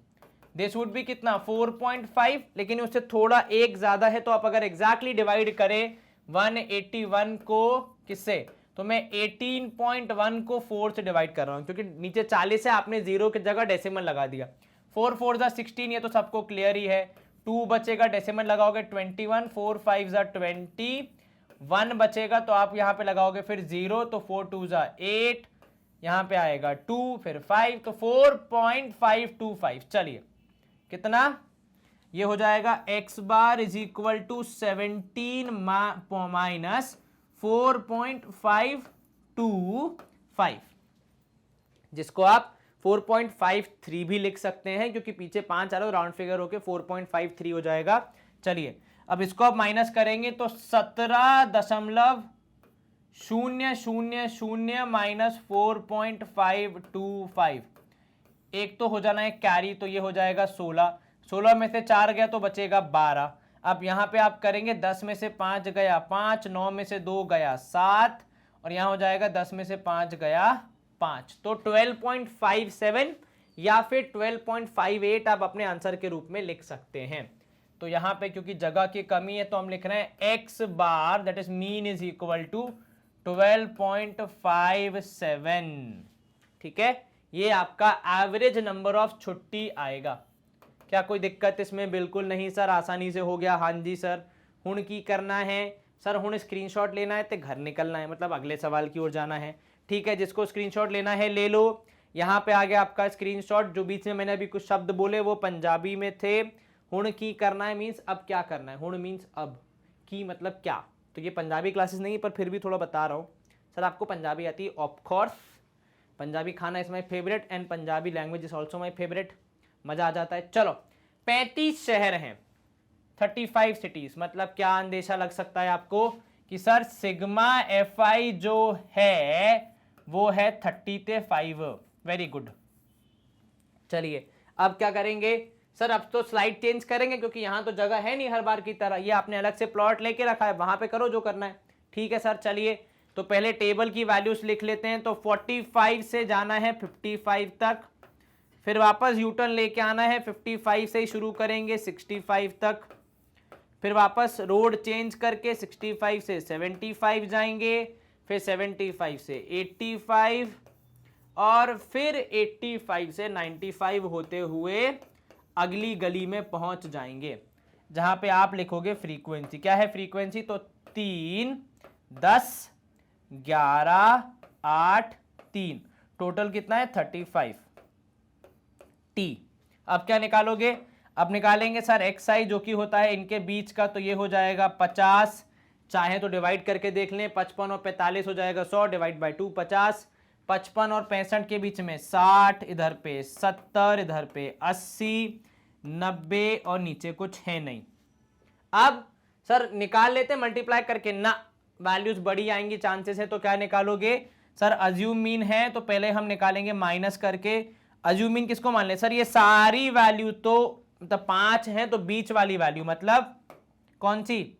दिस वुड बी कितना 4.5, लेकिन उससे थोड़ा एक ज्यादा है, तो आप अगर एग्जैक्टली डिवाइड करें 181 को किससे, तो मैं 18.1 को 4 से डिवाइड कर रहा हूं क्योंकि नीचे 40 है, आपने 0 की जगह डेसिमल लगा दिया। 4 4 जा 16, ये तो सबको क्लियर ही है। 2 बचेगा, डेसिमल लगाओगे 21, 4 5 जा 20, 1 बचेगा तो आप यहाँ पे लगाओगे फिर 0, तो 4 2 जा 8, यहाँ पे आएगा 2, फिर 5, तो 4.525। चलिए कितना ये हो जाएगा, x bar is equal to 17 minus 4.525, जिसको आप 4.53 भी लिख सकते हैं, क्योंकि पीछे 5 आ रहा है, राउंड फिगर होके 4.53 हो जाएगा। चलिए अब इसको आप माइनस करेंगे तो 17.000 माइनस 4.525, एक तो हो जाना है कैरी, तो ये हो जाएगा 16 में से 4 गया तो बचेगा 12। अब यहाँ पे आप करेंगे 10 में से 5 गया 5, 9 में से 2 गया 7, और यहाँ हो जाएगा 10 में से 5 गया 5, तो 12.57 या फिर 12.58 आप अपने आंसर के रूप में लिख सकते हैं। तो यहाँ पे क्योंकि जगह की कमी है तो हम लिख रहे हैं x bar that is mean is equal to 12.57। ठीक है, ये आपका एवरेज नंबर ऑफ छुट्टी आएगा। क्या कोई दिक्कत इसमें? बिल्कुल नहीं सर, आसानी से हो गया। हाँ जी सर, हुण की करना है सर? हुण स्क्रीनशॉट लेना है तो घर निकलना है, मतलब अगले सवाल की ओर जाना है। ठीक है, जिसको स्क्रीनशॉट लेना है ले लो। यहाँ पे आ गया आपका स्क्रीनशॉट। जो बीच में मैंने अभी कुछ शब्द बोले वो पंजाबी में थे। हुण की करना है मीन्स अब क्या करना है, हुण मीन्स अब, की मतलब क्या। तो ये पंजाबी क्लासेस नहीं, पर फिर भी थोड़ा बता रहा हूँ। सर आपको पंजाबी आती है? ऑफ कोर्स, पंजाबी खाना is my favourite and Punjabi language is also my favourite. मजा आ जाता है। चलो 35 शहर हैं, 35 सिटीज, मतलब क्या अंदेशा लग सकता है आपको कि सर सिग्मा FI जो है वो है 35। Very good. चलिए अब क्या करेंगे सर? अब तो स्लाइड चेंज करेंगे क्योंकि यहां तो जगह है नहीं हर बार की तरह, ये आपने अलग से प्लॉट लेके रखा है, वहां पे करो जो करना है। ठीक है सर, चलिए तो पहले टेबल की वैल्यूज लिख लेते हैं। तो 45 से जाना है 55 तक, फिर वापस यूटर्न लेके आना है, 55 से ही शुरू करेंगे 65 तक, फिर वापस रोड चेंज करके 65 से 75 जाएंगे, फिर 75 से 85, और फिर 85 से 95 होते हुए अगली गली में पहुंच जाएंगे, जहां पे आप लिखोगे फ्रीक्वेंसी। क्या है फ्रीक्वेंसी? तो 3, 10, 11, 8, 3, टोटल कितना है 35 T। अब क्या निकालोगे? अब निकालेंगे सर XI जो कि होता है इनके बीच का, तो ये हो जाएगा 50। चाहे तो डिवाइड करके देख लें, 55 और 45 हो जाएगा 100 डिवाइड बाई 2 50। 55 और 65 के बीच में 60, इधर पे 70, इधर पे 80, 90 और नीचे कुछ है नहीं। अब सर निकाल लेते मल्टीप्लाई करके ना, वैल्यूज बड़ी आएंगी चांसेस है। तो क्या निकालोगे सर? अज्यूम मीन है तो पहले हम निकालेंगे माइनस करके। अज्यूम मीन किसको मान ले सर? ये सारी वैल्यू तो मतलब 5 है, तो बीच वाली वैल्यू मतलब कौन सी?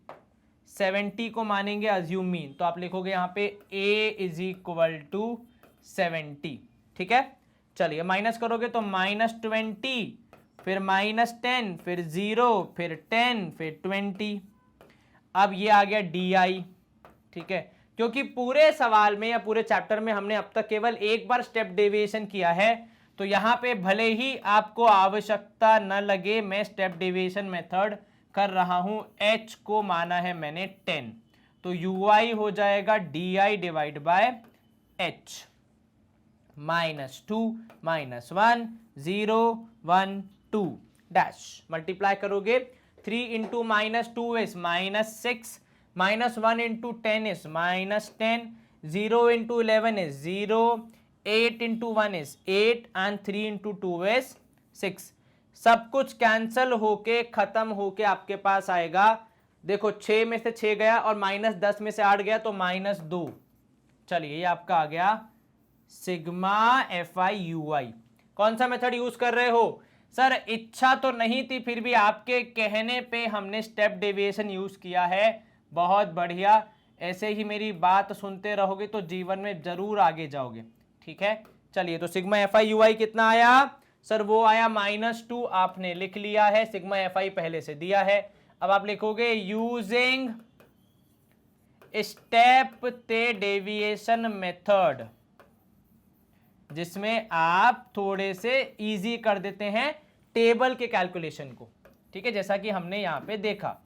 70 को मानेंगे अज्यूम मीन। तो आप लिखोगे यहाँ पे a इज इक्वल टू 70। ठीक है, चलिए माइनस करोगे तो -20, फिर -10, फिर 0, फिर 10, फिर 20। अब ये आ गया DI। ठीक है, क्योंकि पूरे सवाल में या पूरे चैप्टर में हमने अब तक केवल एक बार स्टेप डेविएशन किया है, तो यहां पे भले ही आपको आवश्यकता न लगे, मैं स्टेप डेविएशन मेथड कर रहा हूं। H को माना है मैंने 10, तो UI हो जाएगा DI divide by H, -2, -1, 0, 1, 2 dash. Multiply करोगे 3 into -2 is -6, -1 into 10 is -10, 0 into 11 is 0, 8 into 1 is 8 and 3 into 2 is 6। सब कुछ कैंसल होके खत्म होके आपके पास आएगा, देखो 6 में से 6 गया और -10 में से 8 गया तो -2। चलिए ये आपका आ गया सिग्मा FI UI। कौन सा मेथड यूज कर रहे हो सर? इच्छा तो नहीं थी, फिर भी आपके कहने पे हमने स्टेप डेविएशन यूज किया है। बहुत बढ़िया, ऐसे ही मेरी बात सुनते रहोगे तो जीवन में जरूर आगे जाओगे। ठीक है, चलिए तो सिग्मा FI UI कितना आया सर? वो आया -2, आपने लिख लिया है, सिग्मा FI पहले से दिया है। अब आप लिखोगे यूजिंग स्टेप ते डेविएशन मेथड, जिसमें आप थोड़े से इजी कर देते हैं टेबल के कैलकुलेशन को। ठीक है, जैसा कि हमने यहां पे देखा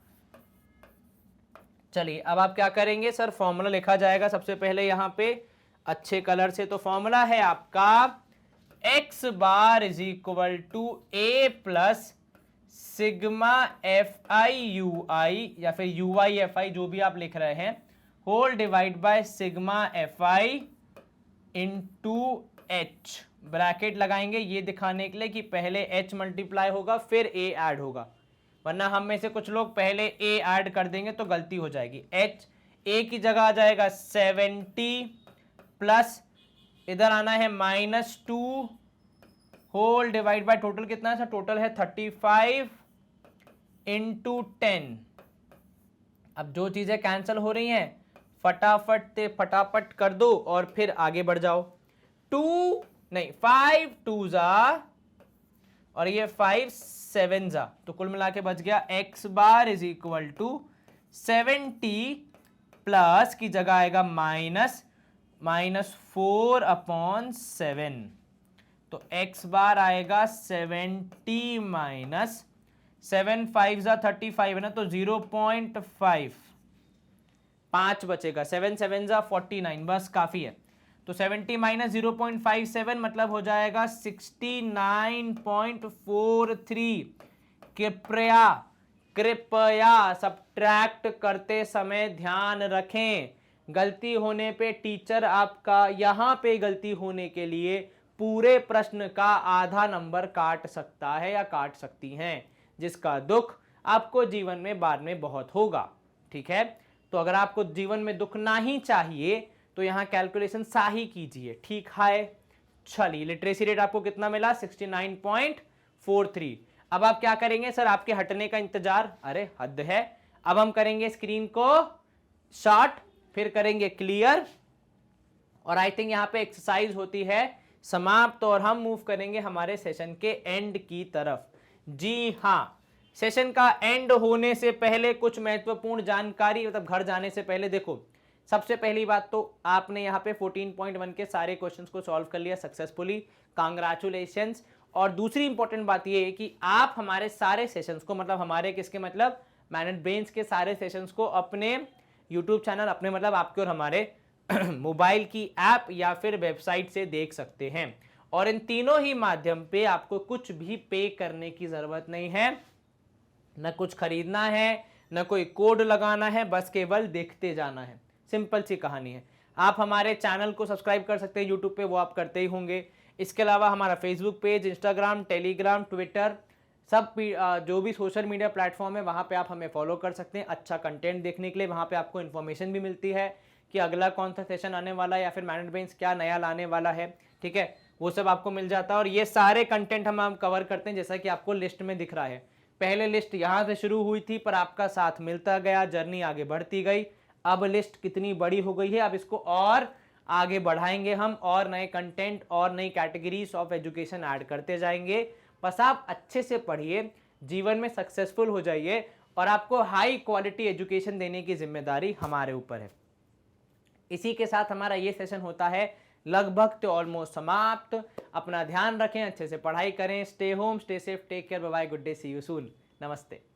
चलिए अब आप क्या करेंगे सर, फॉर्मूला लिखा जाएगा सबसे पहले यहाँ पे अच्छे कलर से। तो फॉर्मूला है आपका x bar is equal to a plus sigma F I U I, या फिर यू आई एफ आई, जो भी आप लिख रहे हैं, whole divide by sigma F I into H. Bracket लगाएंगे ये दिखाने के लिए कि पहले h मल्टीप्लाई होगा फिर a ऐड होगा, वरना हम में से कुछ लोग पहले a ऐड कर देंगे तो गलती हो जाएगी। h a की जगह आ जाएगा 70 प्लस इधर आना है -2 होल डिवाइड बाय टोटल कितना है सर, टोटल है 35 इंटू 10। अब जो चीजें कैंसिल हो रही हैं फटाफट कर दो और फिर आगे बढ़ जाओ। 5 2 जा और ये 5 7 जा, तो कुल मिला के बच गया x bar is equal to 70 plus की जगह आएगा -4/7, तो x बार आएगा 70 माइनस 7 5 जा 35 है ना, तो 0.5, 5 बचेगा, 7 7 जा 49, बस काफी है। तो 70 माइनस 0.57 मतलब हो जाएगा 69.43। कृपया सब्ट्रैक्ट करते समय ध्यान रखें, गलती होने पे टीचर आपका यहां पे गलती होने के लिए पूरे प्रश्न का आधा नंबर काट सकता है या काट सकती हैं, जिसका दुख आपको जीवन में बाद में बहुत होगा। ठीक है, तो अगर आपको जीवन में दुख ना ही चाहिए तो यहां कैलकुलेशन सही कीजिए। ठीक है, चलिए लिटरेसी रेट आपको कितना मिला, 69.43। अब आप क्या करेंगे सर, आपके हटने का इंतजार, अरे हद है। अब हम करेंगे स्क्रीन को शॉर्ट, फिर करेंगे क्लियर, और आई थिंक यहां पे एक्सरसाइज होती है समाप्त, और हम मूव करेंगे हमारे सेशन के एंड की तरफ। जी हाँ, सेशन का एंड होने से पहले कुछ महत्वपूर्ण जानकारी, मतलब घर जाने से पहले देखो, सबसे पहली बात तो आपने यहाँ पे 14.1 के सारे क्वेश्चंस को सॉल्व कर लिया सक्सेसफुली, कांग्रेचुलेशंस। और दूसरी इंपॉर्टेंट बात ये है कि आप हमारे सारे सेशंस को, मतलब हमारे किसके, मतलब मैनेज ब्रेन्स के सारे सेशंस को अपने यूट्यूब चैनल, अपने मतलब आपके और हमारे मोबाइल की ऐप या फिर वेबसाइट से देख सकते हैं। और इन तीनों ही माध्यम पे आपको कुछ भी पे करने की जरूरत नहीं है, न कुछ खरीदना है, न कोई कोड लगाना है, बस केवल देखते जाना है। सिंपल सी कहानी है। आप हमारे चैनल को सब्सक्राइब कर सकते हैं यूट्यूब पे, वो आप करते ही होंगे। इसके अलावा हमारा Facebook page, Instagram, Telegram, Twitter, सब जो भी सोशल मीडिया प्लेटफॉर्म है वहाँ पे आप हमें फॉलो कर सकते हैं अच्छा कंटेंट देखने के लिए। वहाँ पे आपको इन्फॉर्मेशन भी मिलती है कि अगला कौन सा सेशन आने वाला है या फिर मैनेज ब्रेन्स क्या नया लाने वाला है। ठीक है, वो सब आपको मिल जाता है। और ये सारे कंटेंट हम कवर करते हैं, जैसा कि आपको लिस्ट में दिख रहा है। पहले लिस्ट यहाँ से शुरू हुई थी, पर आपका साथ मिलता गया, जर्नी आगे बढ़ती गई। अब लिस्ट कितनी बड़ी हो गई है, अब इसको और आगे बढ़ाएंगे हम, और नए कंटेंट और नई कैटेगरीज ऑफ एजुकेशन ऐड करते जाएंगे। बस आप अच्छे से पढ़िए, जीवन में सक्सेसफुल हो जाइए, और आपको हाई क्वालिटी एजुकेशन देने की जिम्मेदारी हमारे ऊपर है। इसी के साथ हमारा ये सेशन होता है लगभग तो ऑलमोस्ट समाप्त। अपना ध्यान रखें, अच्छे से पढ़ाई करें, stay home, stay safe, take care, bye bye, good day, see you soon, नमस्ते।